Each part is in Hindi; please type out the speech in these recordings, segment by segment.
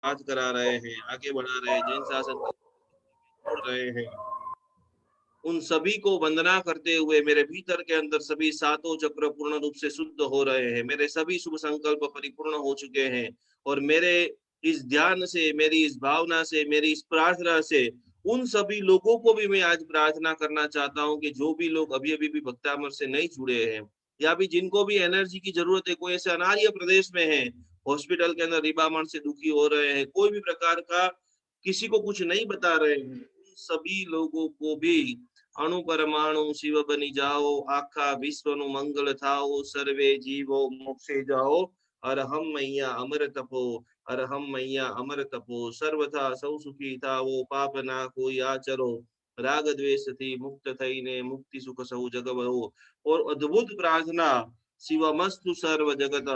बात करा रहे हैं, आगे बढ़ा रहे हैं, जैन शासन छोड़ रहे हैं, उन सभी को वंदना करते हुए मेरे भीतर के अंदर सभी सातों चक्र पूर्ण रूप से शुद्ध हो रहे हैं, मेरे सभी शुभ संकल्प परिपूर्ण हो चुके हैं। और मेरे इस ध्यान से, मेरी इस भावना से, मेरी इस प्रार्थना से उन सभी लोगों को भी मैं आज प्रार्थना करना चाहता हूँ कि जो भी लोग अभी अभी भी भक्तामर से नहीं जुड़े हैं, या भी जिनको भी एनर्जी की जरूरत है, कोई ऐसे अनार्य प्रदेश में है, हॉस्पिटल के अंदर रिबामण से दुखी हो रहे हैं, कोई भी प्रकार का किसी को कुछ नहीं बता रहे हैं, उन सभी लोगों को भी अणु परमाणु शिव बनी जाओ, आखा विश्व नु मंगल थाओ, सर्वे जीवो मोक्षे जाओ, अरहम मैया अमर तपो, अरहम मैया अमर तपो, सर्वथा सौ सुखी थाओ, पाप ना कोई आचरो, राग द्वेष थी मुक्त थईने, मुक्ति सुख सौ जग बहो। और अद्भुत प्रार्थना, शिवमस्तु सर्व जगत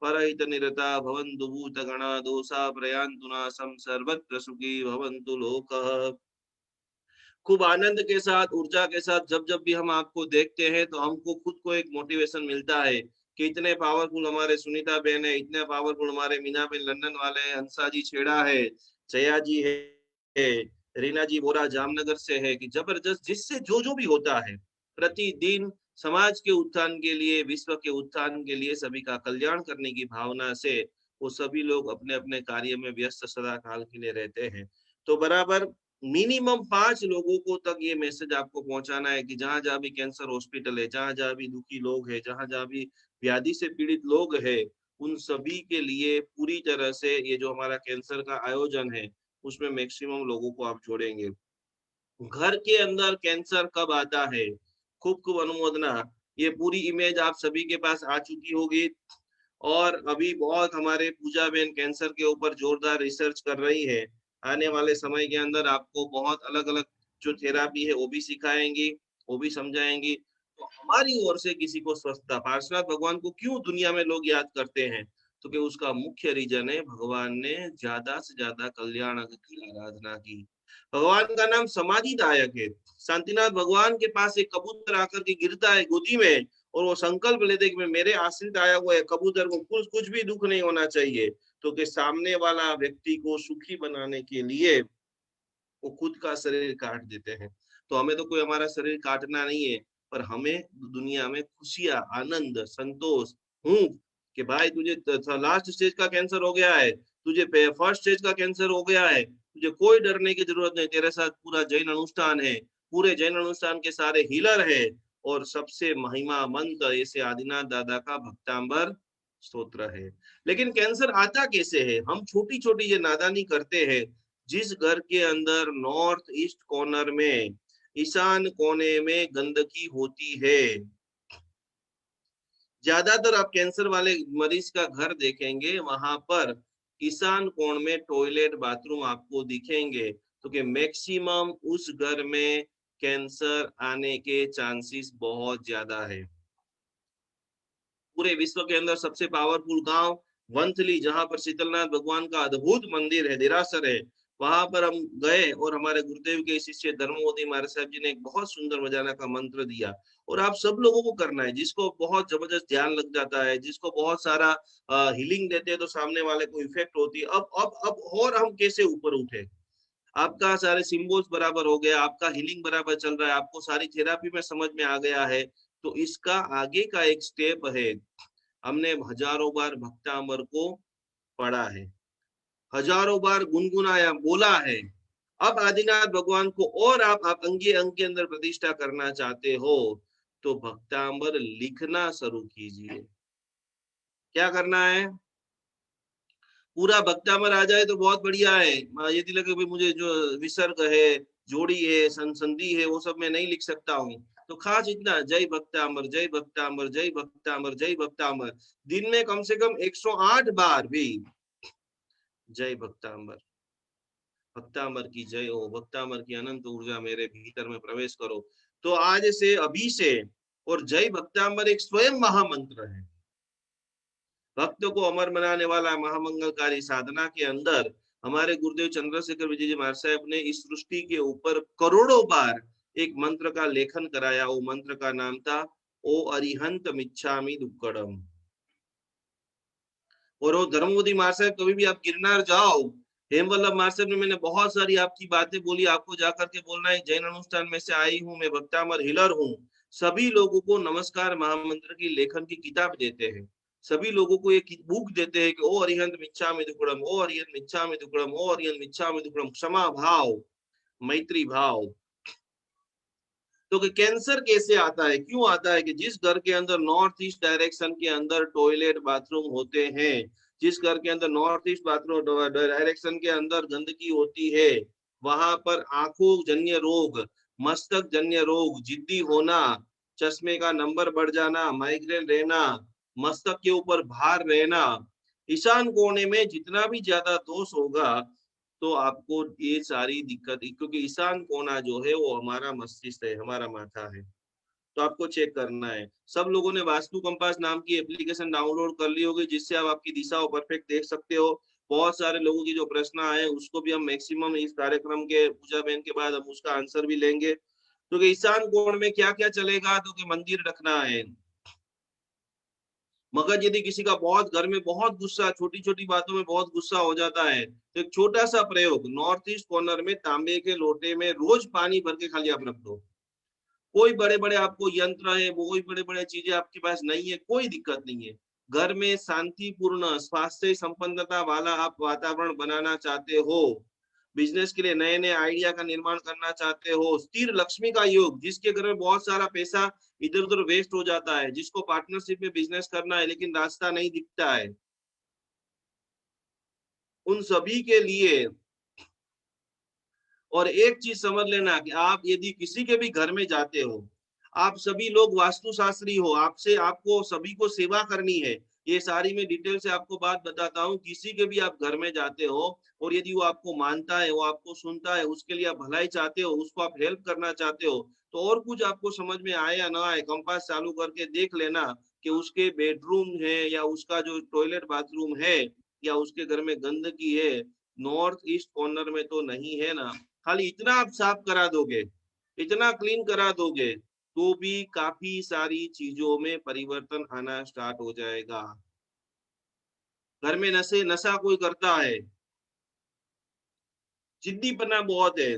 परहित निरता भवन्तु भूत गणा, दोषा प्रयान्तु नाशम, सर्वत्र सुखी भवन्तु लोकः। खूब आनंद के साथ, ऊर्जा के साथ जब जब भी हम आपको देखते हैं तो हमको खुद को एक मोटिवेशन मिलता है कि इतने पावरफुल हमारे सुनीता बहन है, इतने पावरफुल हमारे मीना बहन लंदन वाले हैं, हंसा जी छेड़ा है, जया जी है, रीना जी बोरा जामनगर से है, कि जबरदस्त जिससे जो जो भी होता है प्रतिदिन समाज के उत्थान के लिए, विश्व के उत्थान के लिए, सभी का कल्याण करने की भावना से वो सभी लोग अपने अपने कार्य में व्यस्त सदा काल के लिए रहते हैं। तो बराबर मिनिमम 5 लोगों को तक ये मैसेज आपको पहुंचाना है कि जहां जहां भी कैंसर हॉस्पिटल है, जहां जहां भी दुखी लोग हैं, जहां जहां भी व्याधि से पीड़ित लोग हैं, उन सभी के लिए पूरी तरह से ये जो हमारा कैंसर का आयोजन है उसमें मैक्सिमम लोगों को आप जोड़ेंगे। घर के अंदर कैंसर कब आता है, खूब खूब अनुमोदना, ये पूरी इमेज आप सभी के पास आ चुकी होगी। और अभी बहुत हमारे पूजा बहन कैंसर के ऊपर जोरदार रिसर्च कर रही है। आने वाले समय के अंदर आपको बहुत अलग अलग जो थेरापी है वो भी सिखाएंगी, वो भी समझाएंगी। तो हमारी ओर से किसी को स्वस्थता, पार्श्वनाथ भगवान को क्यों दुनिया में लोग याद करते हैं, तो कि उसका मुख्य रीजन है भगवान ने ज्यादा से ज्यादा कल्याण की आराधना की। भगवान का नाम समाधिदायक है। शांतिनाथ भगवान के पास एक कबूतर आकर के गिरता है गोदी में, और वो संकल्प लेते कि मैं, मेरे आश्रित आया हुआ है कबूतर को कुछ कुछ भी दुख नहीं होना चाहिए, तो कि सामने वाला व्यक्ति को सुखी बनाने के लिए वो खुद का शरीर काट देते हैं। तो हमें तो कोई हमारा शरीर काटना नहीं है, पर हमें दुनिया में खुशियां, आनंद, संतोष हूँ कि भाई तुझे लास्ट स्टेज का कैंसर हो गया है, तुझे फर्स्ट स्टेज का कैंसर हो गया है, तुझे कोई डरने की जरूरत नहीं, तेरे साथ पूरा जैन अनुष्ठान है, पूरे जैन अनुष्ठान के सारे हीलर है, और सबसे महिमा मंत्र ऐसे आदिनाथ दादा का भक्तांबर स्तोत्र है। लेकिन कैंसर आता कैसे है, हम छोटी छोटी ये नादानी करते हैं। जिस घर के अंदर नॉर्थ ईस्ट कॉर्नर में, ईशान कोने में गंदगी होती है, ज्यादातर आप कैंसर वाले मरीज का घर देखेंगे, वहां पर ईशान कोण में टॉयलेट बाथरूम आपको दिखेंगे, तो कि मैक्सिमम उस घर में कैंसर आने के चांसेस बहुत ज्यादा है। पूरे विश्व के अंदर सबसे पावरफुल गांव वंथली, जहां पर शीतलनाथ भगवान का अद्भुत मंदिर है, देरासर है, वहां पर हम गए और हमारे गुरुदेव के शिष्य धर्मोदी महाराज साहब जी ने एक बहुत सुंदर मजाना का मंत्र दिया। और आप सब लोगों को करना है, जिसको बहुत जबरदस्त ध्यान लग जाता है, जिसको बहुत सारा हीलिंग देते हैं तो सामने वाले को इफेक्ट होती है। अब और हम कैसे ऊपर उठे, आपका सारे सिंबल्स बराबर हो गया, आपका हीलिंग बराबर चल रहा है, आपको सारी थेरापी में समझ में आ गया है, तो इसका आगे का एक स्टेप है, हमने हजारों बार भक्तामर को पढ़ा है, हजारों बार गुनगुनाया, बोला है। अब आदिनाथ भगवान को और आप अंगे अंग के अंदर प्रतिष्ठा करना चाहते हो, तो भक्तांबर लिखना शुरू कीजिए। क्या करना है, पूरा भक्तामर आ जाए तो बहुत बढ़िया है। यदि लगे भाई मुझे जो विसर्ग है, जोड़ी है, संधि है, वो सब मैं नहीं लिख सकता हूँ, तो खास इतना जय भक्तामर, जय भक्तामर, जय भक्तामर, जय भक्तामर, दिन में कम से कम 108 बार भी जय भक्तामर, भक्तामर की जय हो, भक्तामर की अनंत ऊर्जा मेरे भीतर में प्रवेश करो। तो आज से, अभी से, और जय भक्तामर एक स्वयं महामंत्र है, भक्त को अमर बनाने वाला महामंगलकारी साधना के अंदर हमारे गुरुदेव चंद्रशेखर विजय जी महाराज साहब ने इस सृष्टि के ऊपर करोड़ों बार एक मंत्र का लेखन कराया। वो मंत्र का नाम था ओ अरिहंत मिच्छामि दुक्कड़म। और वो धर्मोदी महाराज साहब, कभी भी आप गिरनार जाओ, हेमवल्लभ मार्शल में मैंने बहुत सारी आपकी बातें बोली, आपको जाकर के बोलना है जैन अनुष्ठान में से आई हूँ, मैं भक्तामर हिलर हूँ। सभी लोगों को नमस्कार महामंत्र की लेखन की किताब देते हैं, सभी लोगों को एक बुक देते हैं कि ओ अरिहंत मिच्छामि दुक्कडम, ओ अरिहंत मिच्छामि दुक्कडम, ओ अरिहंत मिच्छामि दुक्कडम, क्षमा भाव, मैत्री भाव। तो कि कैंसर कैसे आता है, क्यों आता है? कि जिस घर के अंदर नॉर्थ ईस्ट डायरेक्शन के अंदर टॉयलेट बाथरूम होते हैं, जिस घर के अंदर नॉर्थ ईस्ट बाथरूम डायरेक्शन के अंदर गंदगी होती है, वहां पर आंखों जन्य रोग, मस्तक जन्य रोग, जिद्दी होना, चश्मे का नंबर बढ़ जाना, माइग्रेन रहना, मस्तक के ऊपर भार रहना, ईशान कोने में जितना भी ज्यादा दोष होगा तो आपको ये सारी दिक्कत, क्योंकि ईशान कोना जो है वो हमारा मस्तिष्क है, हमारा माथा है, तो आपको चेक करना है। सब लोगों ने वास्तु कंपास नाम की एप्लीकेशन डाउनलोड कर ली होगी, जिससे आप आपकी दिशा को परफेक्ट देख सकते हो। बहुत सारे लोगों की जो प्रश्न आए उसको भी हम मैक्सिमम इस कार्यक्रम के पूजा बहन के बाद हम उसका आंसर भी लेंगे। तो ईशान कोण में क्या क्या चलेगा, तो कि मंदिर रखना है। मगर यदि किसी का बहुत घर में बहुत गुस्सा, छोटी छोटी बातों में बहुत गुस्सा हो जाता है, तो एक छोटा सा प्रयोग, नॉर्थ ईस्ट कॉर्नर में तांबे के लोटे में रोज पानी भर के खाली आप रख दो। कोई बड़े बड़े आपको यंत्र है, वो कोई बड़े बड़े चीजें आपके पास नहीं है, कोई दिक्कत नहीं है। घर में शांतिपूर्ण स्वास्थ्य संपन्नता वाला आप वातावरण बनाना चाहते हो, बिजनेस के लिए नए नए आइडिया का निर्माण करना चाहते हो, स्थिर लक्ष्मी का योग, जिसके घर में बहुत सारा पैसा इधर उधर वेस्ट हो जाता है, जिसको पार्टनरशिप में बिजनेस करना है लेकिन रास्ता नहीं दिखता है, उन सभी के लिए। और एक चीज समझ लेना कि आप यदि किसी के भी घर में जाते हो, आप सभी लोग वास्तुशास्त्री हो, आपसे आपको सभी को सेवा करनी है। ये सारी मैं डिटेल से आपको बात बताता हूँ। किसी के भी आप घर में जाते हो और यदि वो आपको मानता है, वो आपको सुनता है, उसके लिए आप भलाई चाहते हो, उसको आप हेल्प करना चाहते हो, तो और कुछ आपको समझ में आए या ना आए, कंपास चालू करके देख लेना कि उसके बेडरूम है या उसका जो टॉयलेट बाथरूम है या उसके घर में गंदगी है, नॉर्थ ईस्ट कॉर्नर में तो नहीं है ना। खाली इतना आप साफ करा दोगे, इतना क्लीन करा दोगे, तो भी काफी सारी चीजों में परिवर्तन आना स्टार्ट हो जाएगा। घर में नशा कोई करता है, जिद्दीपना बहुत है,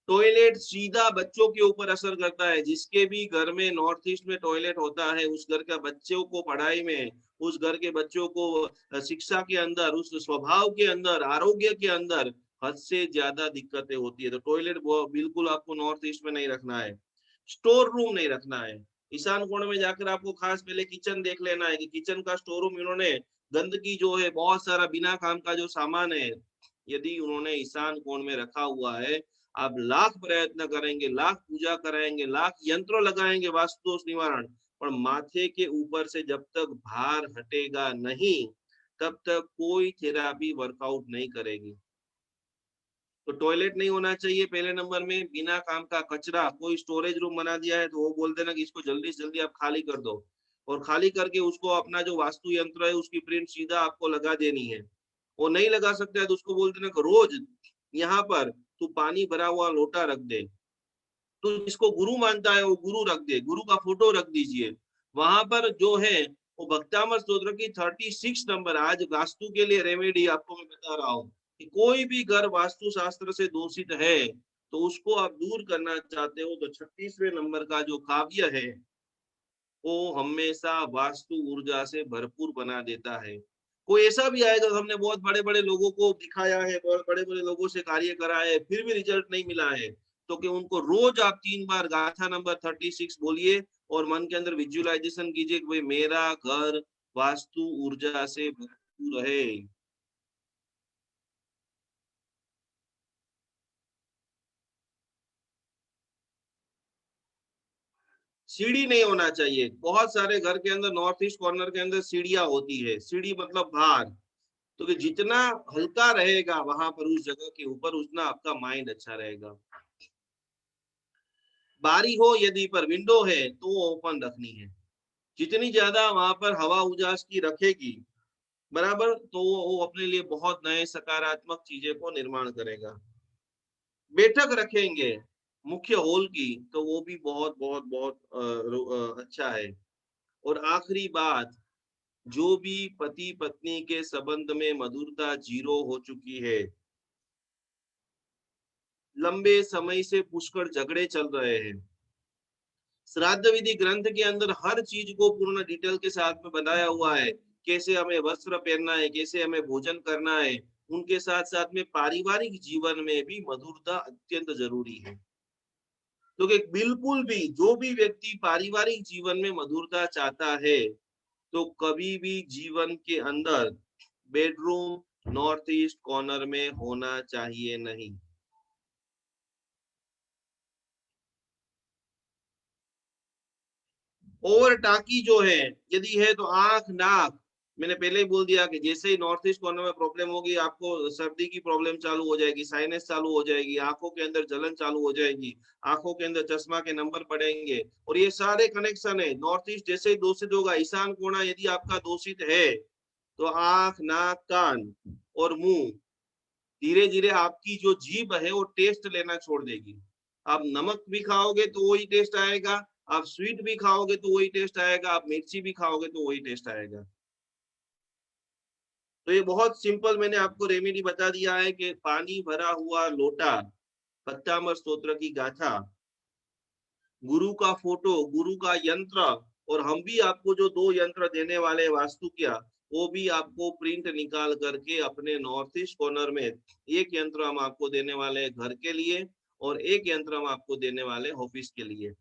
टॉयलेट सीधा बच्चों के ऊपर असर करता है। जिसके भी घर में नॉर्थ ईस्ट में टॉयलेट होता है, उस घर का बच्चों को पढ़ाई में, उस घर के बच्चों को शिक्षा के अंदर, उस स्वभाव के अंदर, आरोग्य के अंदर हद से ज्यादा दिक्कतें होती है। तो टॉयलेट बिल्कुल आपको नॉर्थ ईस्ट में नहीं रखना है, स्टोर रूम नहीं रखना है। ईशान कोण में जाकर आपको खास पहले किचन देख लेना है कि किचन का स्टोर रूम इन्होंने, गंदगी जो है, बहुत सारा बिना काम का जो सामान है, यदि उन्होंने ईशान कोण में रखा हुआ है, आप लाख प्रयत्न करेंगे, लाख पूजा कराएंगे, लाख यंत्र लगाएंगे वास्तु दोष निवारण, पर माथे के ऊपर से जब तक भार हटेगा नहीं, तब तक कोई थेरापी वर्कआउट नहीं करेगी। तो टॉयलेट नहीं होना चाहिए पहले नंबर में। बिना काम का कचरा, कोई स्टोरेज रूम बना दिया है तो वो बोल देना कि इसको जल्दी से जल्दी आप खाली कर दो, और खाली करके उसको अपना जो वास्तु यंत्र है उसकी प्रिंट सीधा आपको लगा देनी है। वो नहीं लगा सकता है तो उसको बोल देना कि रोज यहाँ पर तू पानी भरा हुआ लोटा रख दे, तो जिसको गुरु मानता है वो गुरु रख दे, गुरु का फोटो रख दीजिए वहां पर। जो है वो भक्तामर स्तोत्र की 36 नंबर, आज वास्तु के लिए रेमेडी आपको मैं बता रहा हूँ कि कोई भी घर वास्तु शास्त्र से दूषित है तो उसको आप दूर करना चाहते हो, तो 36वें नंबर का जो काव्य है वो हमेशा वास्तु ऊर्जा से भरपूर बना देता है। कोई ऐसा भी आएगा, हमने बहुत बड़े बड़े लोगों को दिखाया है, बहुत बड़े बड़े लोगों से कार्य करा है, फिर भी रिजल्ट नहीं मिला है, तो कि उनको रोज आप 3 बार गाथा नंबर 36 बोलिए और मन के अंदर विजुअलाइजेशन कीजिए कि भाई मेरा घर वास्तु ऊर्जा से भरपूर है। सीढ़ी नहीं होना चाहिए। बहुत सारे घर के अंदर नॉर्थ ईस्ट कॉर्नर के अंदर सीढ़ियां होती है, सीढ़ी मतलब भार। तो कि जितना हल्का रहेगा वहां पर उस जगह के ऊपर, उतना आपका माइंड अच्छा रहेगा। बारी हो यदि पर विंडो है तो वो ओपन रखनी है। जितनी ज्यादा वहां पर हवा उजास की रखेगी, बराबर, तो वो अपने लिए बहुत नए सकारात्मक चीजें को निर्माण करेगा। बैठक रखेंगे मुख्य हॉल की, तो वो भी बहुत बहुत बहुत अच्छा है। और आखिरी बात, जो भी पति पत्नी के संबंध में मधुरता जीरो हो चुकी है, लंबे समय से पुष्कळ झगड़े चल रहे हैं, श्राद्ध विधि ग्रंथ के अंदर हर चीज को पूर्ण डिटेल के साथ में बताया हुआ है, कैसे हमें वस्त्र पहनना है, कैसे हमें भोजन करना है, उनके साथ साथ में पारिवारिक जीवन में भी मधुरता अत्यंत जरूरी है। तो कि बिल्कुल भी जो भी व्यक्ति पारिवारिक जीवन में मधुरता चाहता है, तो कभी भी जीवन के अंदर बेडरूम नॉर्थ ईस्ट कॉर्नर में होना चाहिए नहीं। ओवर टाकी जो है, यदि है तो आंख नाक, मैंने पहले ही बोल दिया कि जैसे ही नॉर्थ ईस्ट कॉर्नर में प्रॉब्लम होगी, आपको सर्दी की प्रॉब्लम चालू हो जाएगी, साइनस चालू हो जाएगी, आंखों के अंदर जलन चालू हो जाएगी, आंखों के अंदर चश्मा के नंबर पड़ेंगे, और ये सारे कनेक्शन है। नॉर्थ ईस्ट जैसे ही दूषित होगा, ईशान कोना यदि आपका दूषित है, तो आंख नाक कान और मुंह, धीरे धीरे आपकी जो जीभ है वो टेस्ट लेना छोड़ देगी। आप नमक भी खाओगे तो वही टेस्ट आएगा, आप स्वीट भी खाओगे तो वही टेस्ट आएगा, आप मिर्ची भी खाओगे तो वही टेस्ट आएगा। तो ये बहुत सिंपल मैंने आपको रेमेडी बता दिया है कि पानी भरा हुआ लोटा, पत्तामर स्तोत्र की गाथा, गुरु का फोटो, गुरु का यंत्र, और हम भी आपको जो 2 यंत्र देने वाले वास्तु क्या, वो भी आपको प्रिंट निकाल करके अपने नॉर्थ ईस्ट कॉर्नर में, एक यंत्र हम आपको देने वाले घर के लिए और एक यंत्र हम आपको देने वाले ऑफिस के लिए।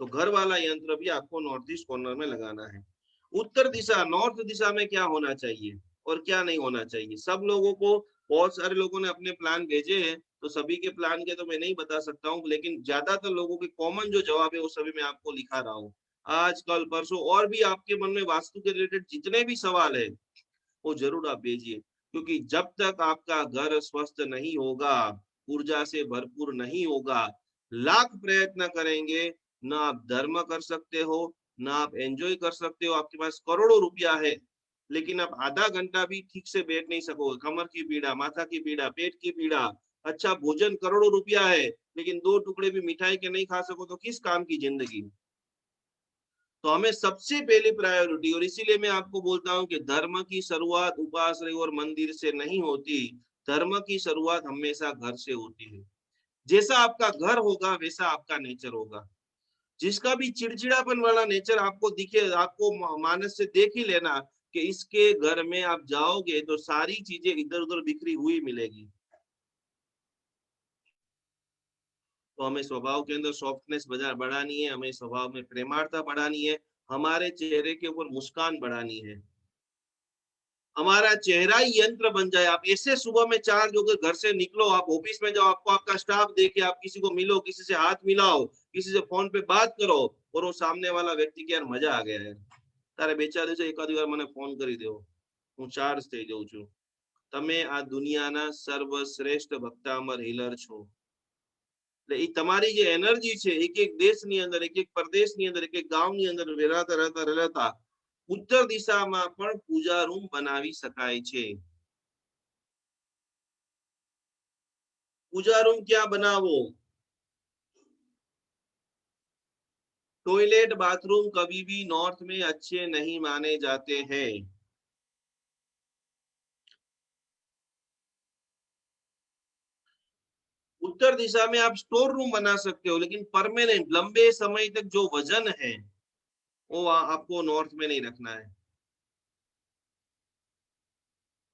तो घर वाला यंत्र भी आपको नॉर्थ ईस्ट कॉर्नर में लगाना है। उत्तर दिशा, नॉर्थ दिशा में क्या होना चाहिए और क्या नहीं होना चाहिए, सब लोगों को, बहुत सारे लोगों ने अपने प्लान भेजे हैं, तो सभी के प्लान के तो मैं नहीं बता सकता हूँ, लेकिन ज्यादातर लोगों के कॉमन जो जवाब है वो सभी मैं आपको लिखा रहा हूँ आज कल परसों। और भी आपके मन में वास्तु के रिलेटेड जितने भी सवाल है वो जरूर आप भेजिए, क्योंकि जब तक आपका घर स्वस्थ नहीं होगा, ऊर्जा से भरपूर नहीं होगा, लाख प्रयत्न करेंगे, ना आप धर्म कर सकते हो, ना आप एंजॉय कर सकते हो। आपके पास करोड़ों रुपया है, लेकिन आप आधा घंटा भी ठीक से बैठ नहीं सकोगे, कमर की पीड़ा, माथा की पीड़ा, पेट की पीड़ा। अच्छा भोजन करोड़ों रुपया है, लेकिन 2 टुकड़े भी मिठाई के नहीं खा सको तो किस काम की जिंदगी। तो हमें सबसे पहली प्रायोरिटी, और इसीलिए मैं आपको बोलता हूँ कि धर्म की शुरुआत उपासना और मंदिर से नहीं होती, धर्म की शुरुआत हमेशा घर से होती है। जैसा आपका घर होगा वैसा आपका नेचर होगा। जिसका भी चिड़चिड़ापन वाला नेचर आपको दिखे, आपको मानस से देख ही लेना कि इसके घर में आप जाओगे तो सारी चीजें इधर उधर बिखरी हुई मिलेगी। तो हमें स्वभाव के अंदर सॉफ्टनेस बढ़ानी है, हमें स्वभाव में प्रेमार्थता बढ़ानी है, हमारे चेहरे के ऊपर मुस्कान बढ़ानी है, हमारा चेहरा ही यंत्र बन जाए। आप ऐसे सुबह में 4 जो घर से निकलो, आप ऑफिस में जाओ, आपको आपका स्टाफ देखे, आप किसी को मिलो, किसी से हाथ मिलाओ, किसी से फोन पे बात करो, और वो सामने वाला व्यक्ति के यार मजा आ गया है, તારે બે ચાર દિવસે એકાદ વાર મને ફોન કરી દેવો, હું ચાર્જ થઈ જાઉં છું, તમે આ દુનિયાના સર્વશ્રેષ્ઠ ભક્તામર હીલર છો। એટલે એ તમારી જે એનર્જી છે, એક એક દેશની અંદર, એક એક પ્રદેશની અંદર, એક એક ગામની અંદર રહેતા ઉત્તર દિશામાં પણ પૂજા રૂમ બનાવી શકાય છે। પૂજા રૂમ ક્યાં બનાવો? टॉयलेट बाथरूम कभी भी नॉर्थ में अच्छे नहीं माने जाते हैं। उत्तर दिशा में आप स्टोर रूम बना सकते हो, लेकिन परमानेंट लंबे समय तक जो वजन है वो आपको नॉर्थ में नहीं रखना है।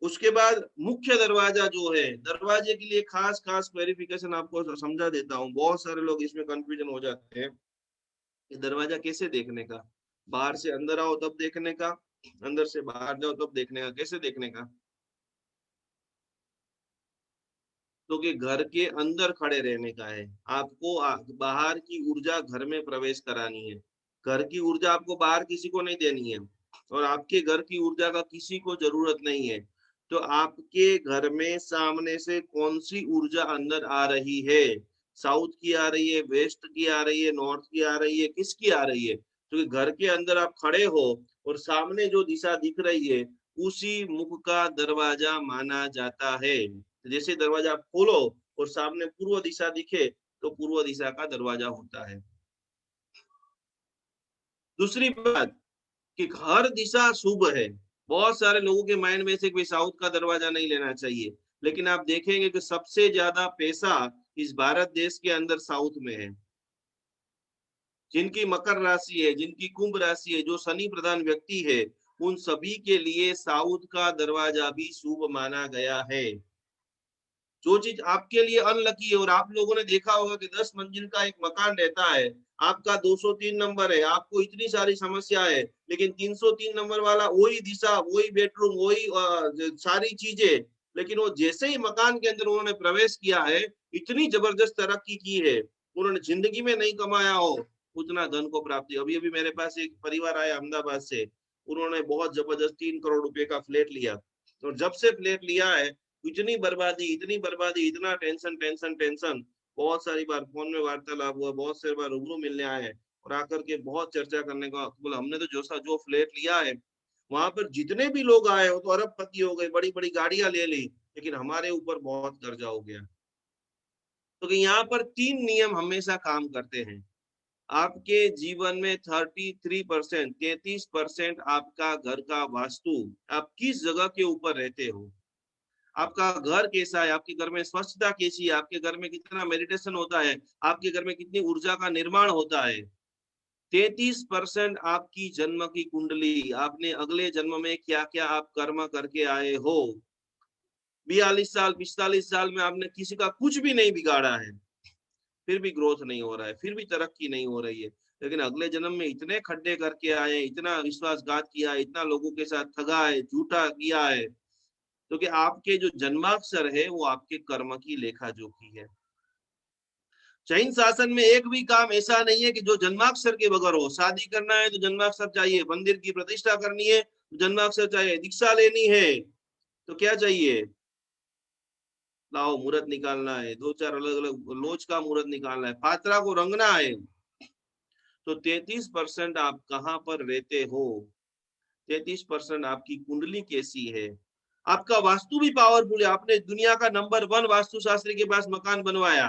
उसके बाद मुख्य दरवाजा जो है, दरवाजे के लिए खास खास क्वेरिफिकेशन आपको समझा देता हूँ। बहुत सारे लोग इसमें कंफ्यूजन हो जाते हैं कि दरवाजा कैसे देखने का, बाहर से अंदर आओ तब देखने का, अंदर से बाहर जाओ तब देखने का, कैसे देखने का? तो कि घर के अंदर खड़े रहने का है, आपको बाहर की ऊर्जा घर में प्रवेश करानी है। घर की ऊर्जा आपको बाहर किसी को नहीं देनी है, और आपके घर की ऊर्जा का किसी को जरूरत नहीं है। तो आपके घर में सामने से कौन सी ऊर्जा अंदर आ रही है, साउथ की आ रही है, वेस्ट की आ रही है, नॉर्थ की आ रही है, किसकी आ रही है? क्योंकि तो घर के अंदर आप खड़े हो और सामने जो दिशा दिख रही है उसी मुख का दरवाजा माना जाता है। जैसे दरवाजा आप खोलो और सामने पूर्व दिशा दिखे तो पूर्व दिशा का दरवाजा होता है। दूसरी बात कि हर दिशा शुभ है, बहुत सारे लोगों के माइंड में से कोई साउथ का दरवाजा नहीं लेना चाहिए, लेकिन आप देखेंगे कि सबसे ज्यादा पैसा इस भारत देश के अंदर साउथ में है। जिनकी मकर राशि है, जिनकी कुंभ राशि है, जो शनि प्रधान व्यक्ति है, उन सभी के लिए साउथ का दरवाजा भी शुभ माना गया है। जो चीज आपके लिए अनलकी है, और आप लोगों ने देखा होगा कि 10 मंजिल का एक मकान रहता है, आपका 203 नंबर है, आपको इतनी सारी समस्या है, लेकिन 303 नंबर वाला वही दिशा, वही बेडरूम, वही सारी चीजें, लेकिन वो जैसे ही मकान के अंदर उन्होंने प्रवेश किया है, इतनी जबरदस्त तरक्की की है, उन्होंने जिंदगी में नहीं कमाया हो उतना धन को प्राप्ति। अभी अभी मेरे पास एक परिवार आया अहमदाबाद से, उन्होंने बहुत जबरदस्त 3 करोड़ रुपए का फ्लैट लिया, और जब से फ्लैट लिया है इतनी बर्बादी, इतनी बर्बादी, इतना टेंशन टेंशन टेंशन। बहुत सारी बार फोन में वार्तालाप हुआ, बहुत सारी बार रूबरू मिलने आए हैं, और आकर के बहुत चर्चा करने का बोला, हमने तो जो फ्लैट लिया है वहां पर जितने भी लोग आए वो तो अरबपति हो गए, बड़ी बड़ी गाड़ियां ले ली, लेकिन हमारे ऊपर बहुत कर्जा हो गया। तो यहाँ पर 3 नियम हमेशा काम करते हैं। आपके जीवन में 33%, 33% आपका घर का वास्तु, आप किस जगह के ऊपर रहते हो, आपका घर कैसा है, आपके घर में स्वच्छता कैसी है, आपके घर में कितना मेडिटेशन होता है, आपके घर में कितनी ऊर्जा का निर्माण होता है। 33% आपकी जन्म की कुंडली, आपने अगले जन्म में क्या क्या आप कर्म करके आए हो। 42 साल 45 साल में आपने किसी का कुछ भी नहीं बिगाड़ा है, फिर भी ग्रोथ नहीं हो रहा है, फिर भी तरक्की नहीं हो रही है, लेकिन अगले जन्म में इतने खड्डे करके आए, इतना विश्वासघात किया, इतना लोगों के साथ ठगा है, झूठा किया है, क्योंकि आपके जो जन्माक्षर है वो आपके कर्म की लेखा जोखी है। जैन शासन में एक भी काम ऐसा नहीं है कि जो जन्माक्षर के बगैर हो। शादी करना है तो जन्माक्षर चाहिए, मंदिर की प्रतिष्ठा करनी है तो जन्माक्षर चाहिए, दीक्षा लेनी है तो क्या चाहिए, लाओ मुहूर्त निकालना है, 2-4 अलग अलग लोच का मुहूर्त निकालना है, पात्रा को रंगना है। तो 33% आप कहाँ पर रहते हो, 33% आपकी कुंडली कैसी है, आपका वास्तु भी पावरफुल है। आपने दुनिया का नंबर 1 वास्तुशास्त्री के पास मकान बनवाया,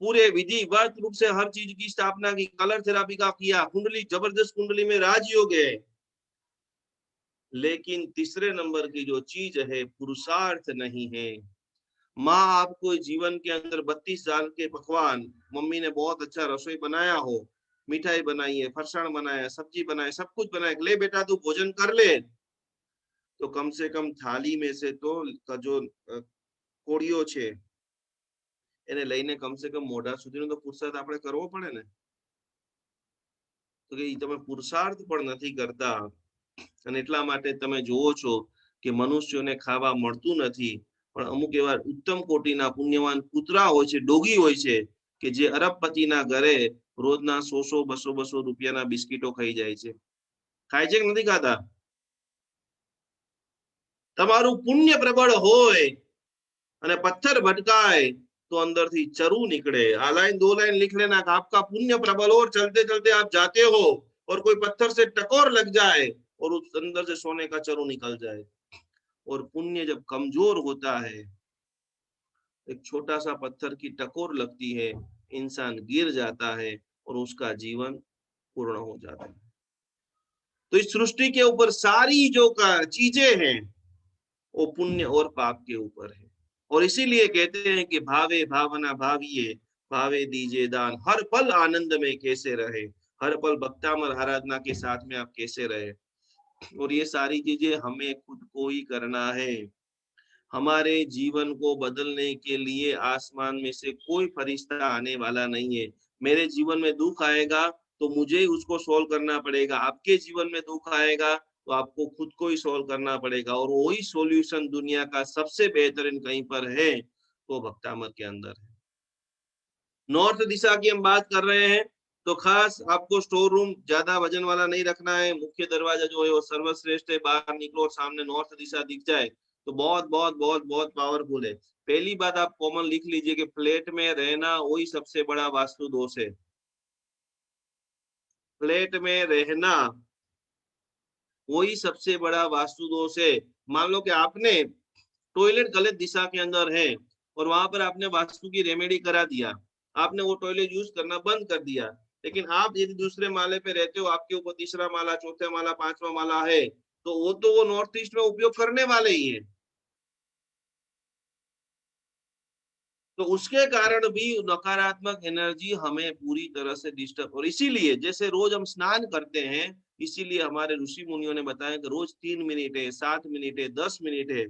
पूरे विधिवत रूप से हर चीज की स्थापना की, कलर थेरापी का किया, कुंडली जबरदस्त, कुंडली में राजयोग है, लेकिन तीसरे नंबर की जो चीज है पुरुषार्थ नहीं है। माँ आपको जीवन के अंदर 32 साल के पकवान, मम्मी ने बहुत अच्छा रसोई बनाया हो, मिठाई बनाई है, फरसाण बनाया, सब्जी बनाए, सब कुछ बनाया, ले बेटा तू भोजन कर ले, तो कम से कम थाली में से तो जो कोड़ियो છે એને લઈને કમ સે કમ મોઢા સુધીનો તો પુરુષાર્થ આપણે કરવો પડે ને। તો કે તમે પુરુષાર્થ પણ નથી કરતા, અને એટલા માટે તમે જોવો છો કે મનુષ્યોને ખાવા મળતું નથી, પણ અમુક એવા ઉત્તમ કોટીના પુણ્યવાન કૂતરા હોય છે, ડોગી હોય છે, કે જે અરબપતિના ઘરે રોજના 100-200 રૂપિયાના બિસ્કીટો ખાઈ જાય છે। ખાય છે કે નથી ખાતા? તમારું પુણ્ય પ્રબળ હોય અને પથ્થર ભટકાય तो अंदर थी चरू निकले। आ लाइन 2 लाइन लिख लेना, आपका पुण्य प्रबल और चलते चलते आप जाते हो और कोई पत्थर से टकोर लग जाए और उस अंदर से सोने का चरू निकल जाए। और पुण्य जब कमजोर होता है, एक छोटा सा पत्थर की टकोर लगती है, इंसान गिर जाता है और उसका जीवन पूर्ण हो जाता है। तो इस सृष्टि के ऊपर सारी जो चीजें हैं वो पुण्य और पाप के ऊपर है, और इसीलिए कहते हैं कि भावे भावना भाविये, भावे दीजिए दान, हर पल आनंद में कैसे रहे, हर पल भक्तामर आराधना के साथ में आप कैसे रहे। और ये सारी चीजें हमें खुद को ही करना है। हमारे जीवन को बदलने के लिए आसमान में से कोई फरिश्ता आने वाला नहीं है। मेरे जीवन में दुख आएगा तो मुझे उसको सोल्व करना पड़ेगा, आपके जीवन में दुख आएगा तो आपको खुद को ही सोल्व करना पड़ेगा, और वही सॉल्यूशन दुनिया का सबसे बेहतरीन कहीं पर है तो भक्तामर के अंदर है। नॉर्थ दिशा की हम बात कर रहे हैं तो खास आपको स्टोर रूम ज्यादा वजन वाला नहीं रखना है, मुख्य दरवाजा जो है वो सर्वश्रेष्ठ है, बाहर निकलो और सामने नॉर्थ दिशा दिख जाए तो बहुत बहुत बहुत बहुत पावरफुल है। पहली बात आप कॉमन लिख लीजिए कि फ्लैट में रहना वही सबसे बड़ा वास्तु दोष है। फ्लैट में रहना वही सबसे बड़ा वास्तु दोष है। मान लो कि आपने टॉयलेट गलत दिशा के अंदर है और वहां पर आपने वास्तु की रेमेडी करा दिया, आपने वो टॉयलेट यूज करना बंद कर दिया, लेकिन आप यदि दूसरे माले पे रहते हो, आपके ऊपर तीसरा माला, चौथा माला, 5वां माला है, तो वो नॉर्थ ईस्ट में उपयोग करने वाले ही है। तो उसके कारण भी नकारात्मक एनर्जी हमें पूरी तरह से डिस्टर्ब, और इसीलिए जैसे रोज हम स्नान करते हैं, इसीलिए हमारे ऋषि मुनियों ने बताया कि रोज 3 मिनट है, 7 मिनट है, 10 मिनट है,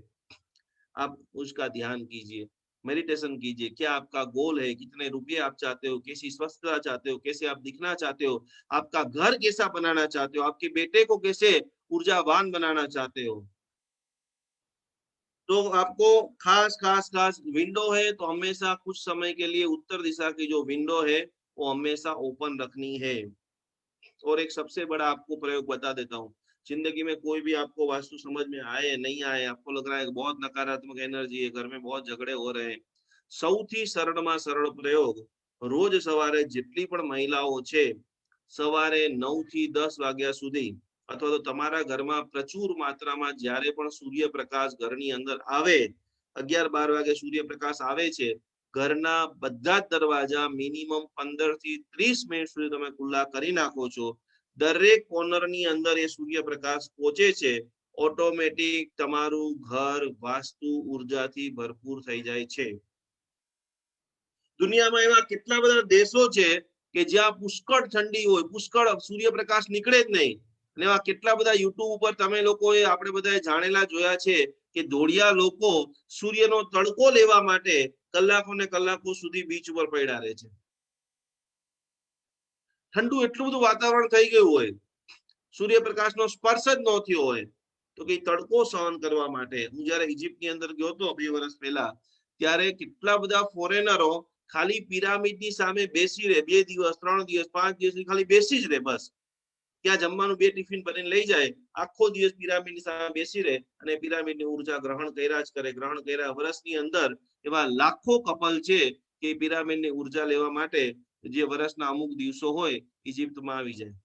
आप उसका ध्यान कीजिए, मेडिटेशन कीजिए। क्या आपका गोल है, कितने रुपए आप चाहते हो, कैसी स्वस्थता चाहते हो, कैसे आप दिखना चाहते हो, आपका घर कैसा बनाना चाहते हो, आपके बेटे को कैसे ऊर्जावान बनाना चाहते हो। तो आपको खास खास खास विंडो है तो हमेशा कुछ समय के लिए उत्तर दिशा की जो विंडो है वो हमेशा ओपन रखनी है। और एक सबसे बड़ा आपको प्रयोग बता देता हूँ, जिंदगी में कोई भी आपको वास्तु समझ में आए नहीं आए, आपको लग रहा है बहुत नकारात्मक एनर्जी है, घर में बहुत झगड़े हो रहे हैं, સૌથી સરળમાં સરળ પ્રયોગ, રોજ સવારે જેટલી પણ મહિલાઓ છે સવારે 9 થી 10 વાગ્યા સુધી અથવા તો તમારા ઘરમાં પ્રચુર માત્રામાં જ્યારે પણ સૂર્યપ્રકાશ ઘરની અંદર આવે, 11-12 વાગે સૂર્યપ્રકાશ આવે છે, ઘરના બધા જ દરવાજા મિનિમમ 15 થી 30 મિનિટ સુધી તમે ખુલ્લા કરી નાખો છો, દરેક કોર્નરની અંદર એ સૂર્યપ્રકાશ પહોંચે છે, ઓટોમેટિક તમારું ઘર વાસ્તુ ઉર્જાથી ભરપૂર થઈ જાય છે। દુનિયામાં એવા કેટલા બધા દેશો છે કે જ્યાં પુષ્કળ ઠંડી હોય, પુષ્કળ સૂર્યપ્રકાશ નીકળે જ નહીં, અને એવા કેટલા બધા યુટ્યુબ ઉપર તમે લોકોએ આપણે બધાએ જાણેલા જોયા છે કે ધોળિયા લોકો સૂર્યનો તડકો લેવા માટે કલાકો ને કલાકો સુધી બીચ ઉપર પડ્યા રહે છે। ઠંડુ એટલું બધું વાતાવરણ થઈ ગયું હોય, સૂર્યપ્રકાશનો સ્પર્શ જ ન થયો હોય, તો કે તડકો સહન કરવા માટે હું જ્યારે ઇજિપ્તની અંદર ગયો હતો 2 વર્ષ પહેલા, ત્યારે કેટલા બધા ફોરેનરો ખાલી પિરામિડની સામે બેસી રહે, 2 દિવસ 3 દિવસ 5 દિવસ ખાલી બેસી જ રહે, બસ ત્યાં જમવાનું 2 ટિફિન ભરીને લઈ જાય, આખો દિવસ પિરામિડની સામે બેસી રહે અને પિરામિડની ઉર્જા ગ્રહણ કર્યા જ કરે, ગ્રહણ કર્યા। વર્ષની અંદર એવા લાખો કપલ છે કે પિરામિડની ઉર્જા લેવા માટે જે વર્ષના અમુક દિવસો હોય ઇજિપ્તમાં આવી જાય।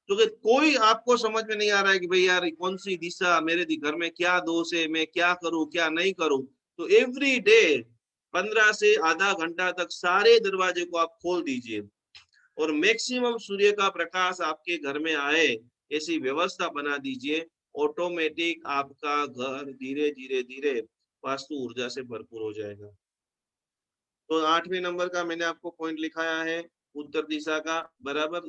तो कि कोई आपको समझ में नहीं आ रहा है कि भाई यार कौन सी दिशा, मेरे घर में क्या दोष है, मैं क्या करूं क्या नहीं करूं, तो एवरी डे 15 से आधा घंटा तक सारे दरवाजे को आप खोल दीजिए और मैक्सिमम सूर्य का प्रकाश आपके घर में आए ऐसी व्यवस्था बना दीजिए। ऑटोमेटिक आपका घर धीरे धीरे धीरे वास्तु ऊर्जा से भरपूर हो जाएगा। तो 8वें नंबर का मैंने आपको पॉइंट लिखाया है, उत्तर दिशा का, बराबर,